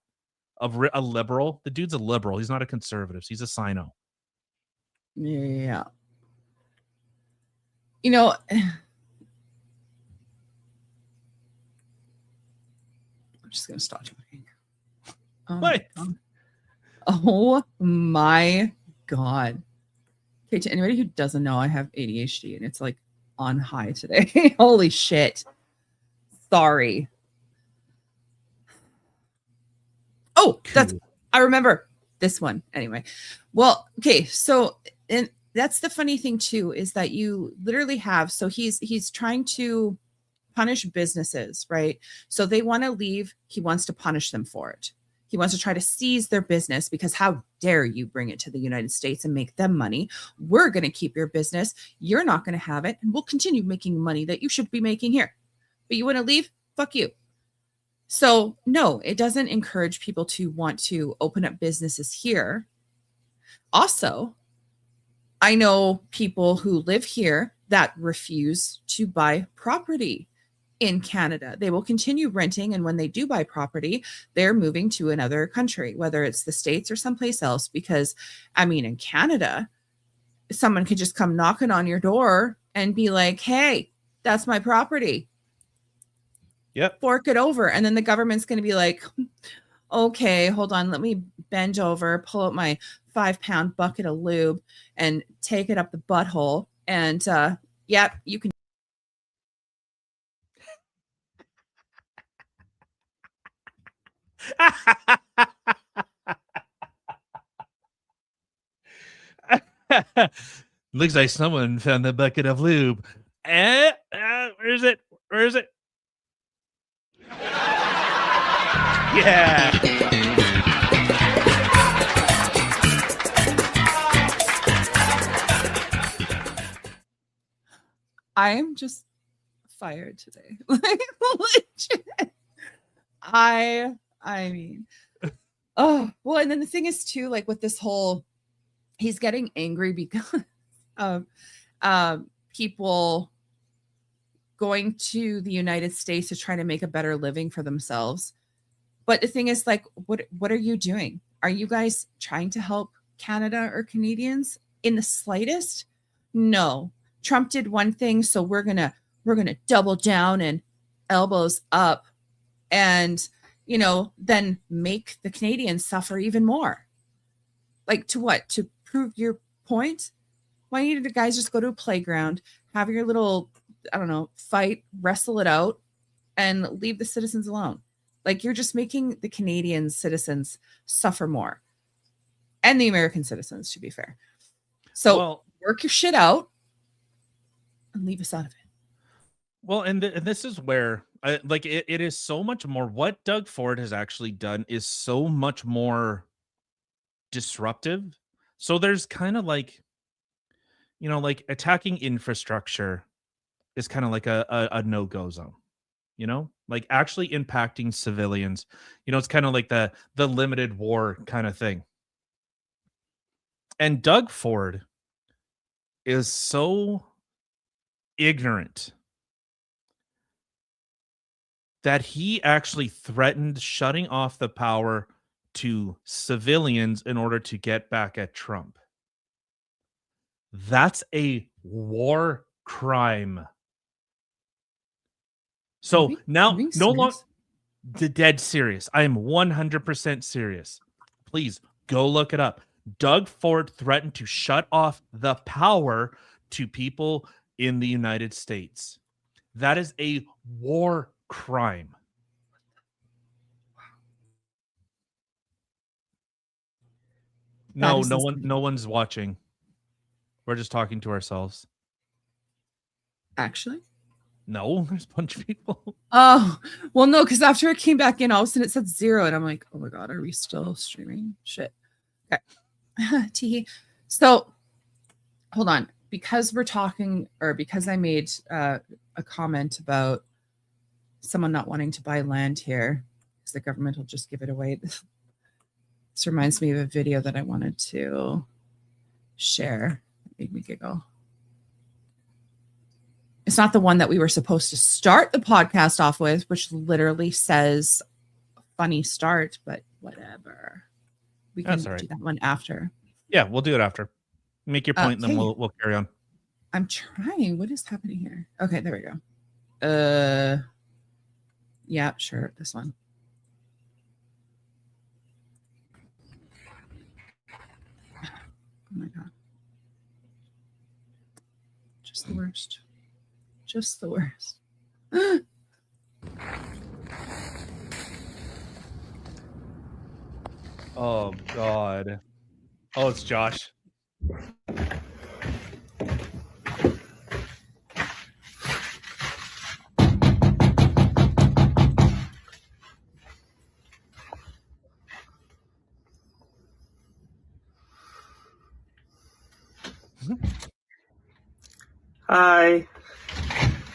A liberal. The dude's a liberal. He's not a conservative. He's a sino. Yeah. You know, I'm just going to stop talking. What? Oh my God. Okay, to anybody who doesn't know, I have ADHD and it's like on high today. Holy shit. Sorry. Oh, I remember this one anyway. Well, okay, so and that's the funny thing too, is that you literally have, so he's trying to punish businesses, right? So they want to leave, he wants to punish them for it. He wants to try to seize their business because how dare you bring it to the United States and make them money? We're going to keep your business. You're not going to have it. And we'll continue making money that you should be making here. But you want to leave? Fuck you. So no, it doesn't encourage people to want to open up businesses here. Also, I know people who live here that refuse to buy property in Canada. They will continue renting, and when they do buy property, they're moving to another country, whether it's the States or someplace else, because I mean, in Canada, someone could just come knocking on your door and be like, hey, that's my property. Yep. Fork it over. And then the government's going to be like, okay, hold on. Let me bend over, pull out my 5-pound bucket of lube and take it up the butthole. And yep, you can. Looks like someone found the bucket of lube. Where is it? Where is it? Yeah. I am just fired today. Like legit. I mean, oh well, and then the thing is too, like with this whole, he's getting angry because of people going to the United States to try to make a better living for themselves. But the thing is, like, what are you doing? Are you guys trying to help Canada or Canadians in the slightest? No. Trump did one thing, so we're gonna double down and elbows up, and then make the Canadians suffer even more. Like, to what? To prove your point? Why didn't the guys just go to a playground, have your little, I don't know, fight, wrestle it out, and leave the citizens alone? Like, you're just making the Canadian citizens suffer more. and the American citizens, to be fair. So Well, work your shit out and leave us out of it. well, and this is where it is so much more. What Doug Ford has actually done is so much more disruptive. So there's kind of like, like attacking infrastructure is kind of like a no-go zone, like actually impacting civilians. It's kind of like the limited war kind of thing. And Doug Ford is so ignorant that he actually threatened shutting off the power to civilians in order to get back at Trump. That's a war crime. So now, no longer the dead serious. I am 100% serious. Please go look it up. Doug Ford threatened to shut off the power to people in the United States. That is a war crime. No one's watching. We're just talking to ourselves. Actually? No, there's a bunch of people. Oh, well, no, because after it came back in, all of a sudden it said 0, and I'm like, oh my God, are we still streaming? Shit. Okay. Teehee. So, hold on. Because we're talking, or because I made a comment about someone not wanting to buy land here, because the government will just give it away. This reminds me of a video that I wanted to share. It made me giggle. It's not the one that we were supposed to start the podcast off with, which literally says funny start, but whatever. We can do that one after. Yeah, we'll do it after. Make your point, and then we'll carry on. I'm trying. What is happening here? Okay, there we go. Yeah, sure. This one. Oh my God. Just the worst. Just the worst. Oh God. Oh, it's Josh. Hi.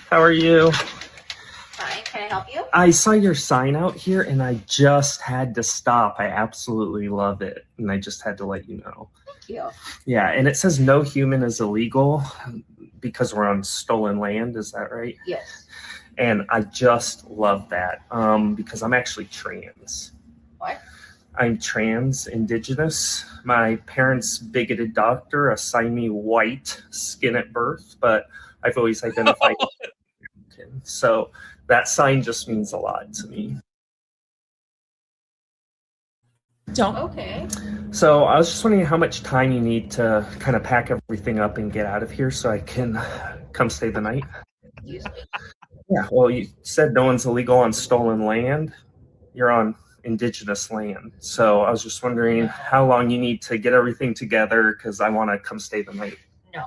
How are you? Fine. Can I help you? I saw your sign out here and I just had to stop. I absolutely love it. And I just had to let you know. Thank you. Yeah, and it says no human is illegal because we're on stolen land. Is that right? Yes. And I just love that because I'm actually trans. What? I'm trans indigenous. My parents' bigoted doctor assigned me white skin at birth, but I've always identified as American. So that sign just means a lot to me. Don't. Okay. So I was just wondering how much time you need to kind of pack everything up and get out of here so I can come stay the night. Excuse me? Yeah, well, you said no one's illegal on stolen land. You're on indigenous land. So I was just wondering how long you need to get everything together because I want to come stay the night. No.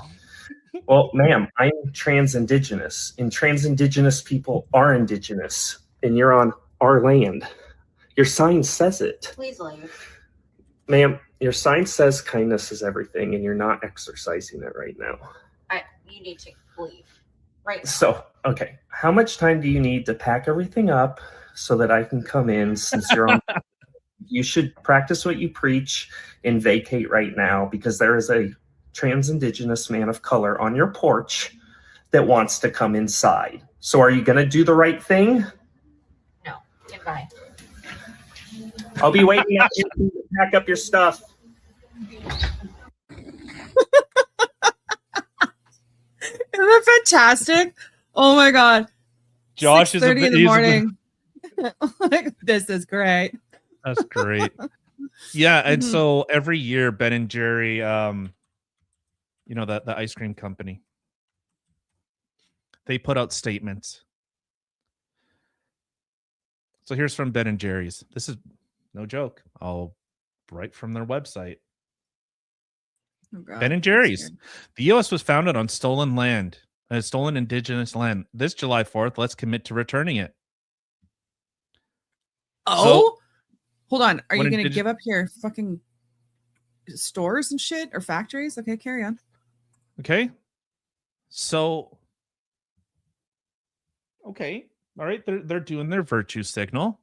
Well, ma'am, I'm trans indigenous, and trans indigenous people are indigenous, and you're on our land. Your sign says it. Please leave. Ma'am, your sign says kindness is everything, and you're not exercising it right now. You need to leave. Right now. So, okay, how much time do you need to pack everything up so that I can come in since you're on? You should practice what you preach and vacate right now because there is a trans indigenous man of color on your porch that wants to come inside. So are you going to do the right thing? No. Goodbye. I'll be waiting out here to pack up your stuff. Isn't that fantastic? Oh my God. Josh is 6:30 in the morning. Like, this is great. That's great. Yeah, and so every year Ben and Jerry, the ice cream company, they put out statements. So here's from Ben and Jerry's. This is no joke. I'll right from their website. Oh, God. Ben and I'm Jerry's. scared. The U.S. was founded on stolen land, stolen indigenous land. This July 4th, let's commit to returning it. Oh, hold on. Are when you going to indig- give up your fucking stores and shit or factories? Okay, carry on. Okay. So, okay. All right. They're doing their virtue signal.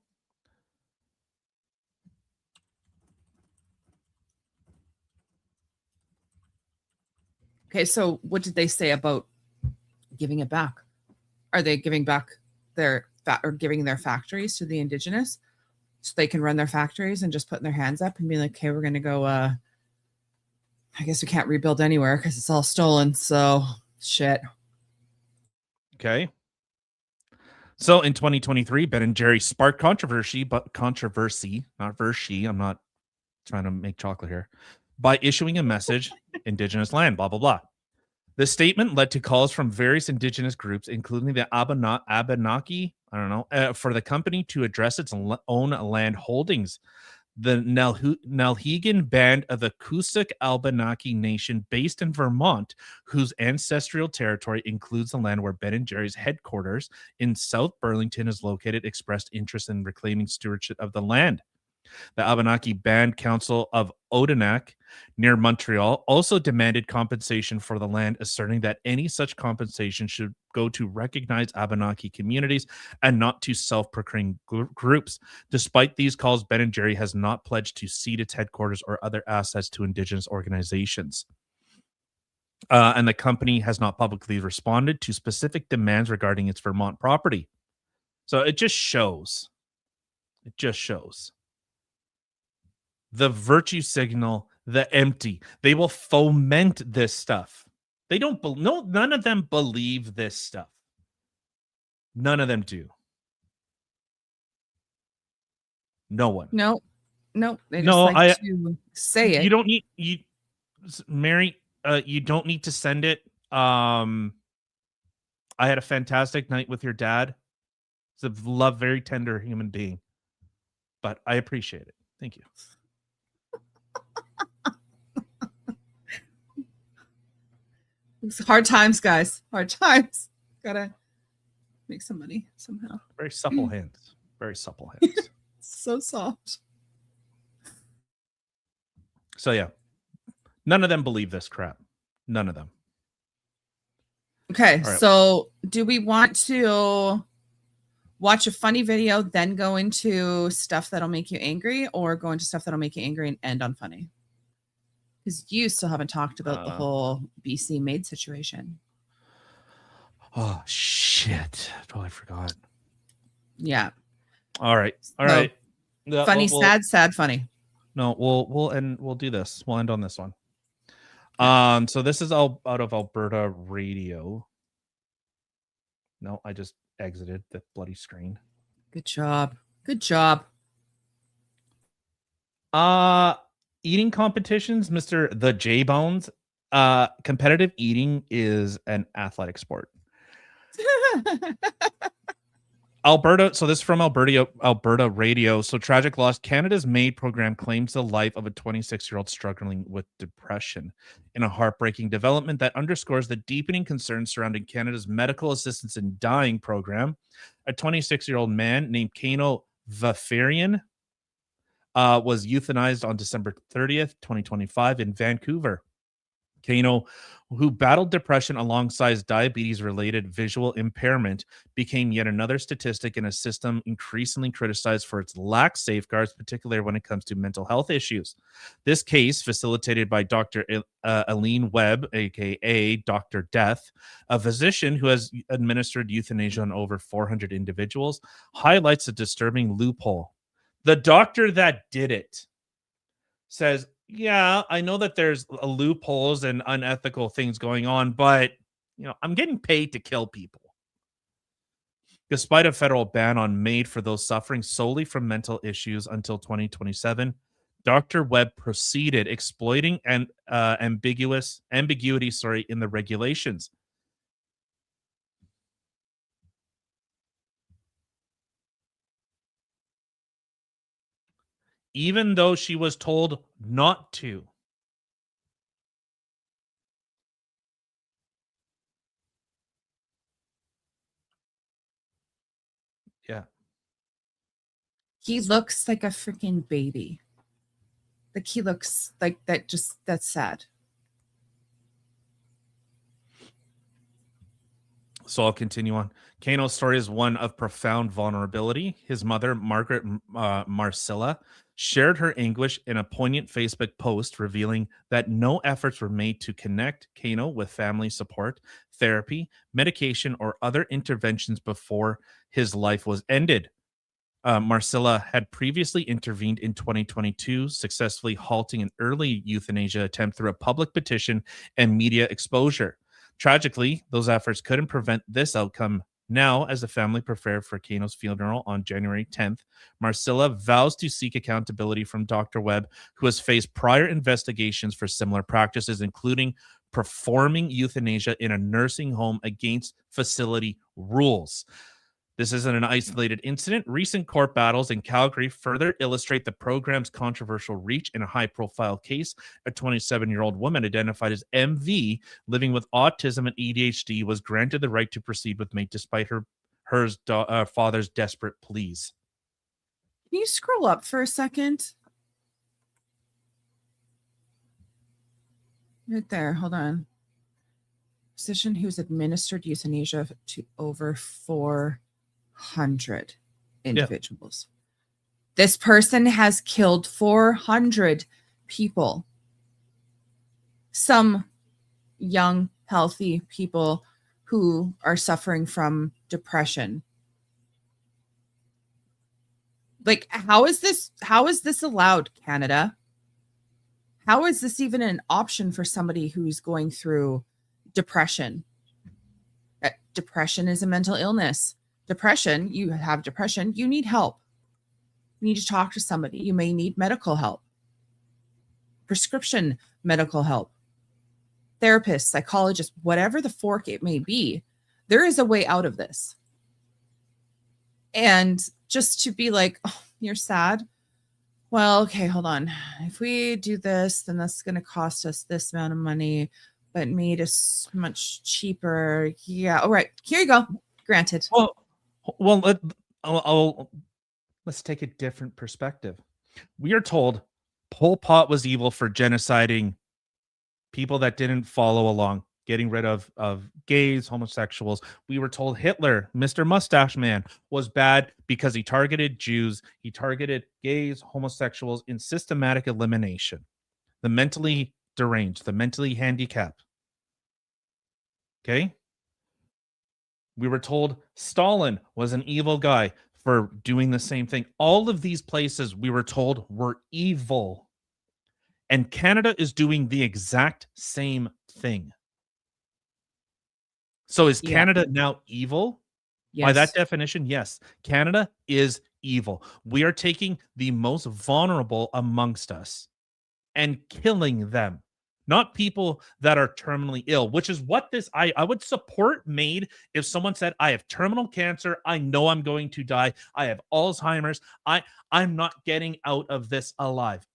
Okay, so what did they say about giving it back? Are they giving back their or giving their factories to the indigenous so they can run their factories and just putting their hands up and be like, okay, we're going to go, I guess we can't rebuild anywhere because it's all stolen. So shit. Okay. So in 2023, Ben and Jerry sparked controversy, not versy. I'm not trying to make chocolate here, by issuing a message, indigenous land, blah, blah, blah. The statement led to calls from various indigenous groups, including the Abenaki, for the company to address its own land holdings. The Nalhegan Band of the Coosac Abenaki Nation, based in Vermont, whose ancestral territory includes the land where Ben and Jerry's headquarters in South Burlington is located, expressed interest in reclaiming stewardship of the land. The Abenaki Band Council of Odanak near Montreal also demanded compensation for the land, asserting that any such compensation should go to recognize Abenaki communities and not to self-proclaimed groups. Despite these calls, Ben & Jerry has not pledged to cede its headquarters or other assets to Indigenous organizations. And the company has not publicly responded to specific demands regarding its Vermont property. So it just shows. It just shows. The virtue signal, the empty. They will foment this stuff. They don't. None of them believe this stuff. None of them do. No one. No. They just like to say it. You don't need Mary. You don't need to send it. I had a fantastic night with your dad. He's a very tender human being, but I appreciate it. Thank you. It's hard times, guys. Hard times. Gotta make some money somehow. Very supple hands. Very supple hands. So soft. So yeah, none of them believe this crap. None of them. Okay, right. so do we want to watch a funny video, then go into stuff that'll make you angry, or go into stuff that'll make you angry and end on funny? Because you still haven't talked about the whole BC maid situation. Oh shit! I totally forgot. Yeah. All right. Funny, sad, funny. No, we'll do this. We'll end on this one. So this is all out of Alberta Radio. No, I just exited the bloody screen. Good job. Good job. Eating competitions, Mr. The J Bones. Competitive eating is an athletic sport. Alberta, so this is from Alberta Radio. So tragic loss. Canada's MAID program claims the life of a 26-year-old struggling with depression in a heartbreaking development that underscores the deepening concerns surrounding Canada's medical assistance in dying program. A 26-year-old man named Kano Vafarian was euthanized on December 30th, 2025 in Vancouver. Kano, who battled depression alongside diabetes-related visual impairment, became yet another statistic in a system increasingly criticized for its lax safeguards, particularly when it comes to mental health issues. This case, facilitated by Dr. Aline Webb, aka Dr. Death, a physician who has administered euthanasia on over 400 individuals, highlights a disturbing loophole. The doctor that did it says, yeah, I know that there's loopholes and unethical things going on, but I'm getting paid to kill people. Despite a federal ban on MAID for those suffering solely from mental issues until 2027, Dr. Webb proceeded exploiting and ambiguity in the regulations. Even though she was told not to. Yeah. He looks like a freaking baby. Like he looks like that. Just that's sad. So I'll continue on. Kano's story is one of profound vulnerability. His mother, Margaret Marcilla, shared her anguish in a poignant Facebook post revealing that no efforts were made to connect Kano with family support, therapy, medication, or other interventions before his life was ended. Marcilla had previously intervened in 2022, successfully halting an early euthanasia attempt through a public petition and media exposure. Tragically, those efforts couldn't prevent this outcome. Now, as the family prepared for Kano's funeral on January 10th, Marcilla vows to seek accountability from Dr. Webb, who has faced prior investigations for similar practices, including performing euthanasia in a nursing home against facility rules. This isn't an isolated incident. Recent court battles in Calgary further illustrate the program's controversial reach. In a high-profile case, a 27-year-old woman identified as MV living with autism and ADHD was granted the right to proceed with MATE despite her father's desperate pleas. Can you scroll up for a second? Right there. Hold on. Physician who's administered euthanasia to over 400 individuals. This person has killed 400 people. Some young, healthy people who are suffering from depression. Like, how is this allowed, Canada? How is this even an option for somebody who's going through depression? Depression is a mental illness. Depression, you have depression, you need help. You need to talk to somebody. You may need medical help, prescription medical help, therapist, psychologist, whatever the fork it may be. There is a way out of this. And just to be like, oh, you're sad. Well, okay, hold on. If we do this, then that's going to cost us this amount of money, but MATE is much cheaper. Yeah. All right. Here you go. Granted. Well, let's take a different perspective. We are told Pol Pot was evil for genociding people that didn't follow along, getting rid of gays, homosexuals. We were told Hitler, Mr. Mustache Man, was bad because he targeted Jews, he targeted gays, homosexuals in systematic elimination. The mentally deranged, the mentally handicapped. Okay? We were told Stalin was an evil guy for doing the same thing. All of these places we were told were evil. And Canada is doing the exact same thing. So is Canada now evil? By that definition, yes. Canada is evil. We are taking the most vulnerable amongst us and killing them. Not people that are terminally ill, which is what this, I would support MAID if someone said, I have terminal cancer, I know I'm going to die, I have Alzheimer's, I'm not getting out of this alive.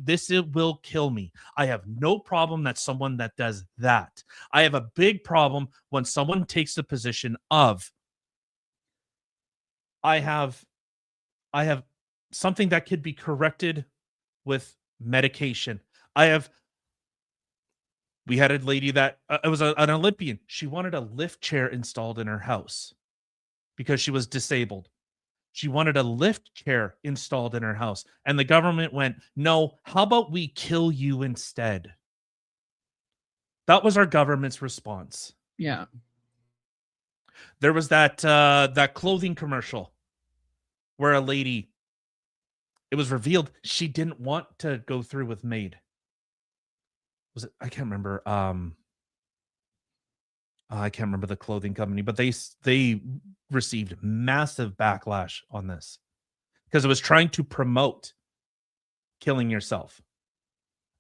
This will kill me. I have no problem that someone that does that. I have a big problem when someone takes the position of, I have something that could be corrected with medication. We had a lady that it was an Olympian. She wanted a lift chair installed in her house because she was disabled. She wanted a lift chair installed in her house. And the government went, no, how about we kill you instead? That was our government's response. Yeah. There was that clothing commercial where a lady, it was revealed she didn't want to go through with MAID. Was it? I can't remember. I can't remember the clothing company, but they received massive backlash on this because it was trying to promote killing yourself,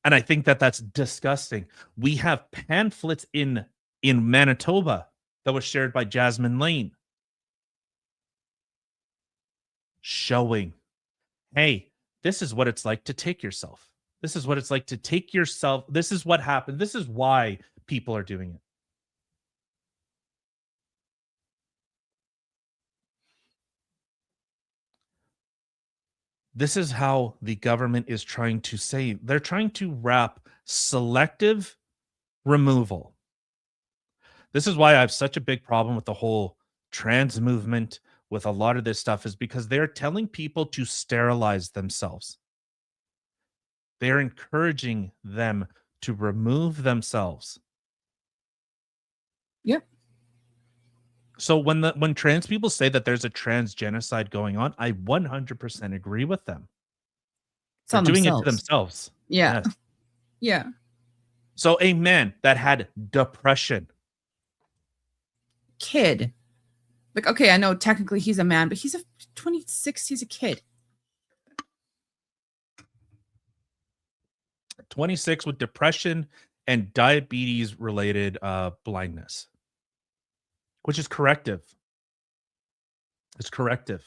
and I think that that's disgusting. We have pamphlets in Manitoba that was shared by Jasmine Lane showing, hey, this is what it's like to take yourself. This is what it's like to take yourself. This is what happened. This is why people are doing it. This is how the government is trying to say, they're trying to wrap selective removal. This is why I have such a big problem with the whole trans movement, with a lot of this stuff, is because they're telling people to sterilize themselves. They're encouraging them to remove themselves. Yep. So when trans people say that there's a trans genocide going on, I 100% agree with them. It's They're on doing it to themselves. themselves. Yeah. Yes. Yeah. So a man that had depression, Kid. Like, okay, I know technically he's a man, but he's a 26, he's a kid. 26 with depression and diabetes related blindness, which is corrective. It's corrective.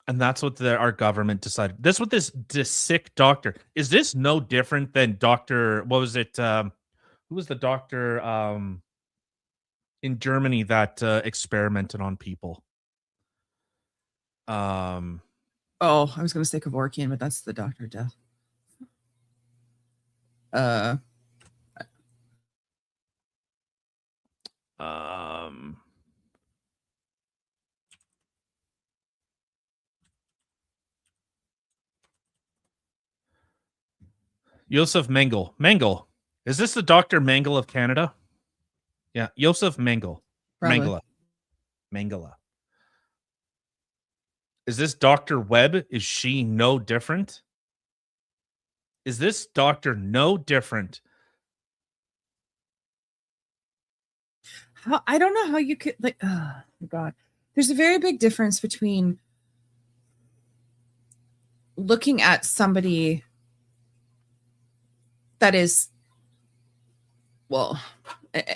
And that's what our government decided. This what this sick doctor. Is this no different than Dr. What was it? Who was the doctor in Germany that experimented on people? Oh, I was going to say Kevorkian, but that's the Doctor of Death. Josef Mengele. Mengele. Is this the Dr. Mengele of Canada? Yeah, Josef Mengele. Probably. Mengele. Is this Dr. Webb? Is she no different? Is this doctor no different? How, I don't know how you could, like, oh my God. There's a very big difference between looking at somebody that is, well,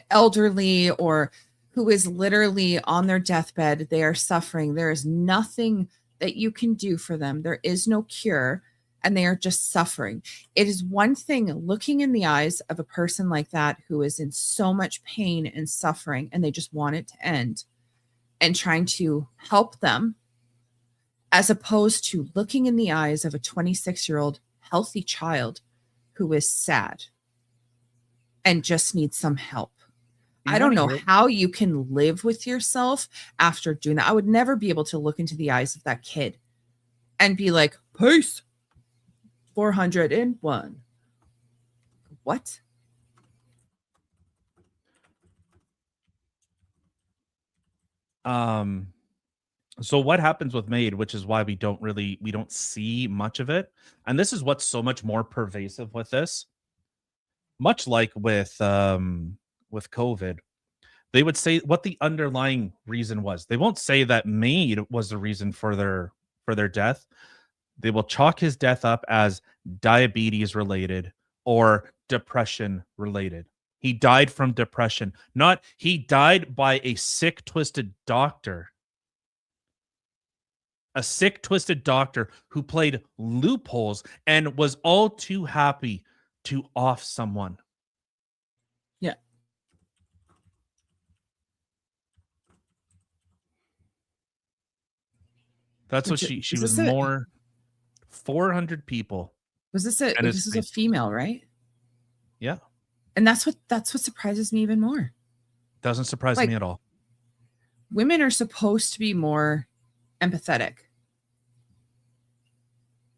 elderly or who is literally on their deathbed. They are suffering. There is nothing that you can do for them. There is no cure, and they are just suffering. It is one thing looking in the eyes of a person like that who is in so much pain and suffering, and they just want it to end, and trying to help them, as opposed to looking in the eyes of a 26-year-old healthy child who is sad and just needs some help. I don't know how you can live with yourself after doing that. I would never be able to look into the eyes of that kid and be like, peace. 401. What? So what happens with MAID, which is why we don't see much of it. And this is what's so much more pervasive with this. Much like with COVID, they would say what the underlying reason was. They won't say that MAID was the reason for their death. They will chalk his death up as diabetes related or depression related. He died from depression, not he died by a sick, twisted doctor. A sick, twisted doctor who played loopholes and was all too happy to off someone. Yeah. That's what she was more 400 people. Was this a this is a female, right? Yeah. And that's what surprises me even more. Doesn't surprise me at all. Women are supposed to be more empathetic.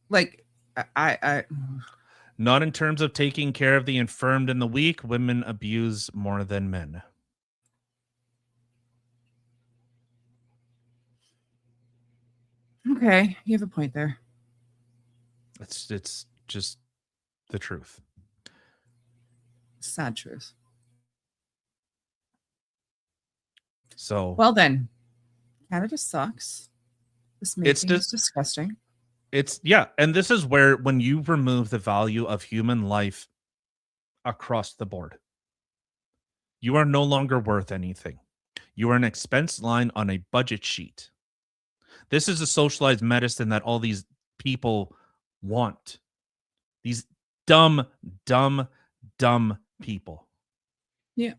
Like I not in terms of taking care of the infirmed and the weak. Women abuse more than men. Okay, you have a point there. It's just the truth. Sad truth. So well then, Canada sucks. This it's is disgusting. It's and this is where when you remove the value of human life across the board, you are no longer worth anything. You are an expense line on a budget sheet. This is a socialized medicine that all these people want. These dumb people. Yeah.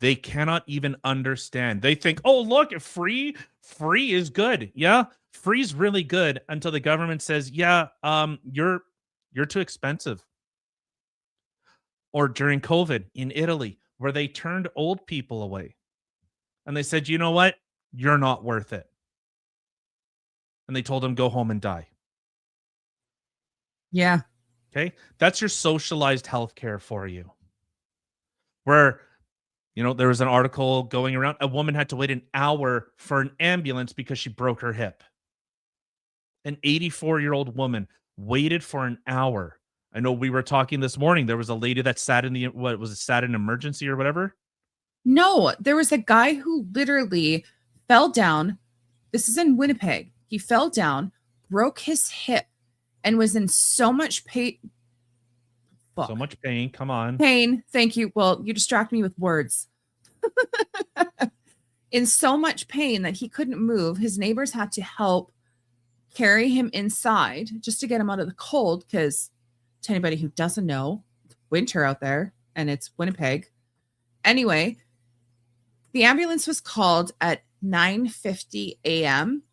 They cannot even understand. They think, oh, look, free is good. Yeah, free's really good until the government says, yeah, you're too expensive. Or during COVID in Italy, where they turned old people away. And they said, you know what? You're not worth it. And they told them, go home and die. Yeah. Okay. That's your socialized healthcare for you. Where, there was an article going around. A woman had to wait an hour for an ambulance because she broke her hip. An 84-year-old woman waited for an hour. I know we were talking this morning. There was a lady that sat in sat in emergency or whatever. No, there was a guy who literally fell down. This is in Winnipeg. He fell down, broke his hip, and was in so much pain. Fuck. So much pain. Come on. Pain. Thank you. Well, you distract me with words. In so much pain that he couldn't move. His neighbors had to help carry him inside just to get him out of the cold, because to anybody who doesn't know, it's winter out there and it's Winnipeg. Anyway, the ambulance was called at 9:50 a.m.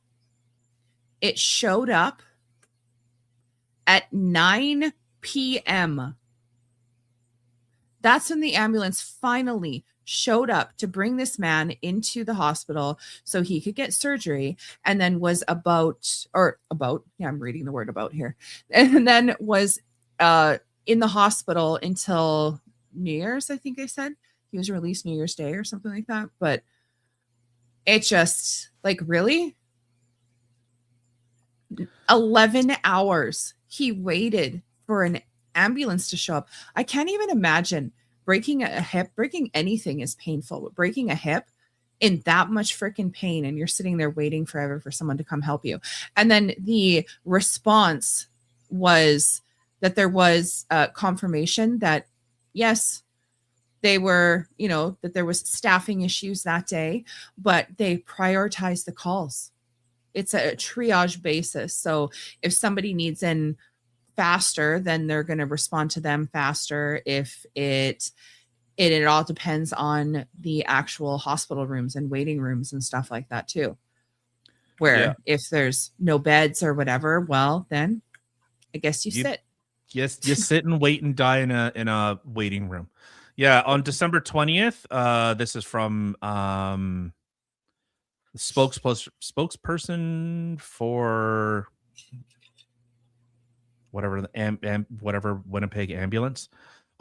It showed up at 9 p.m. That's when the ambulance finally showed up to bring this man into the hospital so he could get surgery, and then was I'm reading the word about here, and then was in the hospital until New Year's. I think they said he was released New Year's Day or something like that. But it just, like, really 11 hours he waited for an ambulance to show up. I can't even imagine breaking a hip. Breaking anything is painful, but breaking a hip in that much freaking pain, and you're sitting there waiting forever for someone to come help you. And then the response was that there was confirmation that, yes, they were, that there was staffing issues that day, but they prioritized the calls. It's a triage basis. So if somebody needs in faster, then they're going to respond to them faster. If it all depends on the actual hospital rooms and waiting rooms and stuff like that too. Where if there's no beds or whatever, well, then I guess you sit. Yes, you sit and wait and die in a waiting room. Yeah, on December 20th, this is from the spokesperson for whatever whatever Winnipeg ambulance.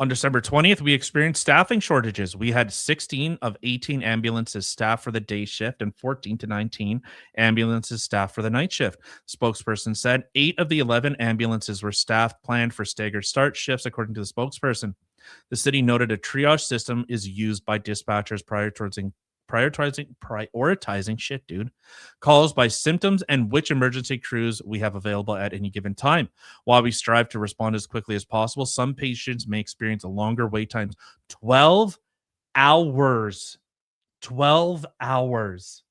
On December 20th, we experienced staffing shortages. We had 16 of 18 ambulances staffed for the day shift and 14 to 19 ambulances staffed for the night shift. Spokesperson said 8 of the 11 ambulances were staffed planned for staggered start shifts, according to the spokesperson. The city noted a triage system is used by dispatchers prioritizing calls by symptoms and which emergency crews we have available at any given time. While we strive to respond as quickly as possible, some patients may experience a longer wait times. 12 hours. 12 hours.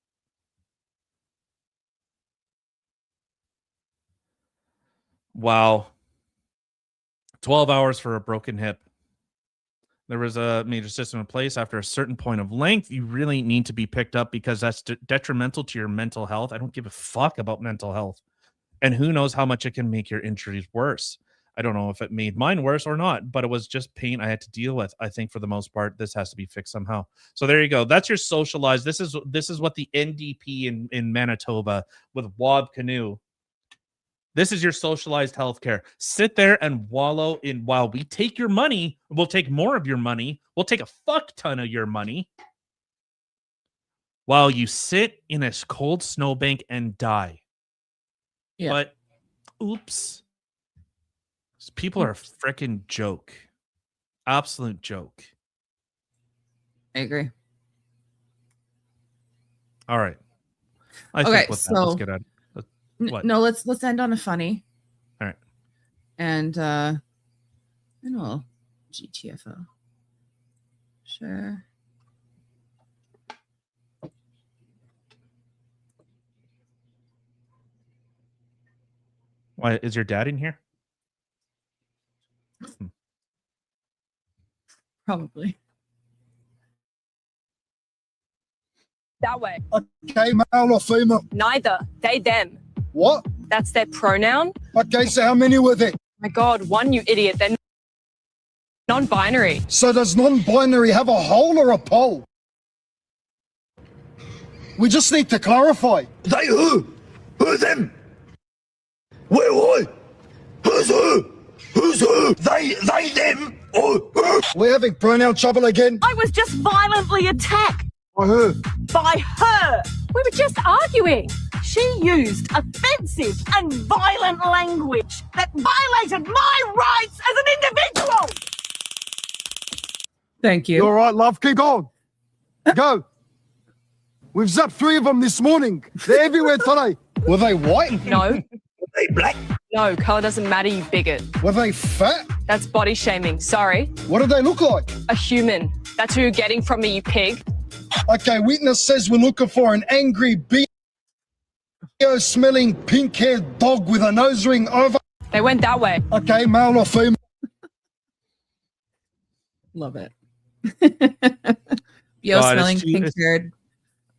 Wow. 12 hours for a broken hip. There was a major system in place. After a certain point of length, you really need to be picked up because that's detrimental to your mental health. I don't give a fuck about mental health. And who knows how much it can make your injuries worse. I don't know if it made mine worse or not, but it was just pain I had to deal with. I think for the most part, this has to be fixed somehow. So there you go. That's your socialized. This is what the NDP in Manitoba with Wob Canoe. This is your socialized healthcare. Sit there and wallow in while we take your money. We'll take more of your money. We'll take a fuck ton of your money while you sit in a cold snowbank and die. Yeah. But oops. People are a freaking joke. Absolute joke. I agree. All right. Let's get at it. What? No, let's end on a funny. All right. And we'll GTFO. Sure. Why is your dad in here? Probably. that way. Okay, male or female? Neither. They, them. What? That's their pronoun. Okay, so how many were there? My God, one, you idiot. They're non-binary. So does non-binary have a hole or a pole? We just need to clarify. They who? Who them? Where who? Who's who? Who's who? They, them, or who? We're having pronoun trouble again. I was just violently attacked By who? by her. We were just arguing. She used offensive and violent language that violated my rights as an individual. Thank you. You all right, love? Keep going. Go. We've zapped 3 of them this morning. They're everywhere today. Were they white? No. Were they black? No, colour doesn't matter, you bigot. Were they fat? That's body shaming. Sorry. What do they look like? A human. That's who you're getting from me, you pig. Okay, witness says we're looking for an angry smelling pink-haired dog with a nose ring over. They went that way. Okay, male or female? Love it. God, smelling pink haired.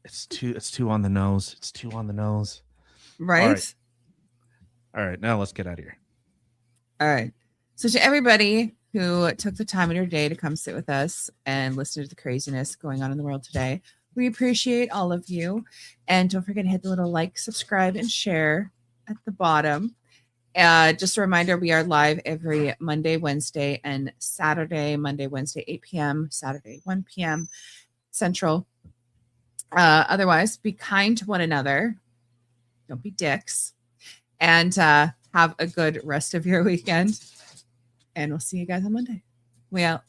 It's too on the nose. It's too on the nose. Right? All right, now let's get out of here. All right. So to everybody who took the time in your day to come sit with us and listen to the craziness going on in the world today, we appreciate all of you. And don't forget to hit the little like, subscribe, and share at the bottom. Just a reminder, we are live every Monday, Wednesday, and Saturday. Monday, Wednesday, 8 p.m. Saturday, 1 p.m. Central. Otherwise, be kind to one another. Don't be dicks. And have a good rest of your weekend. And we'll see you guys on Monday. We out.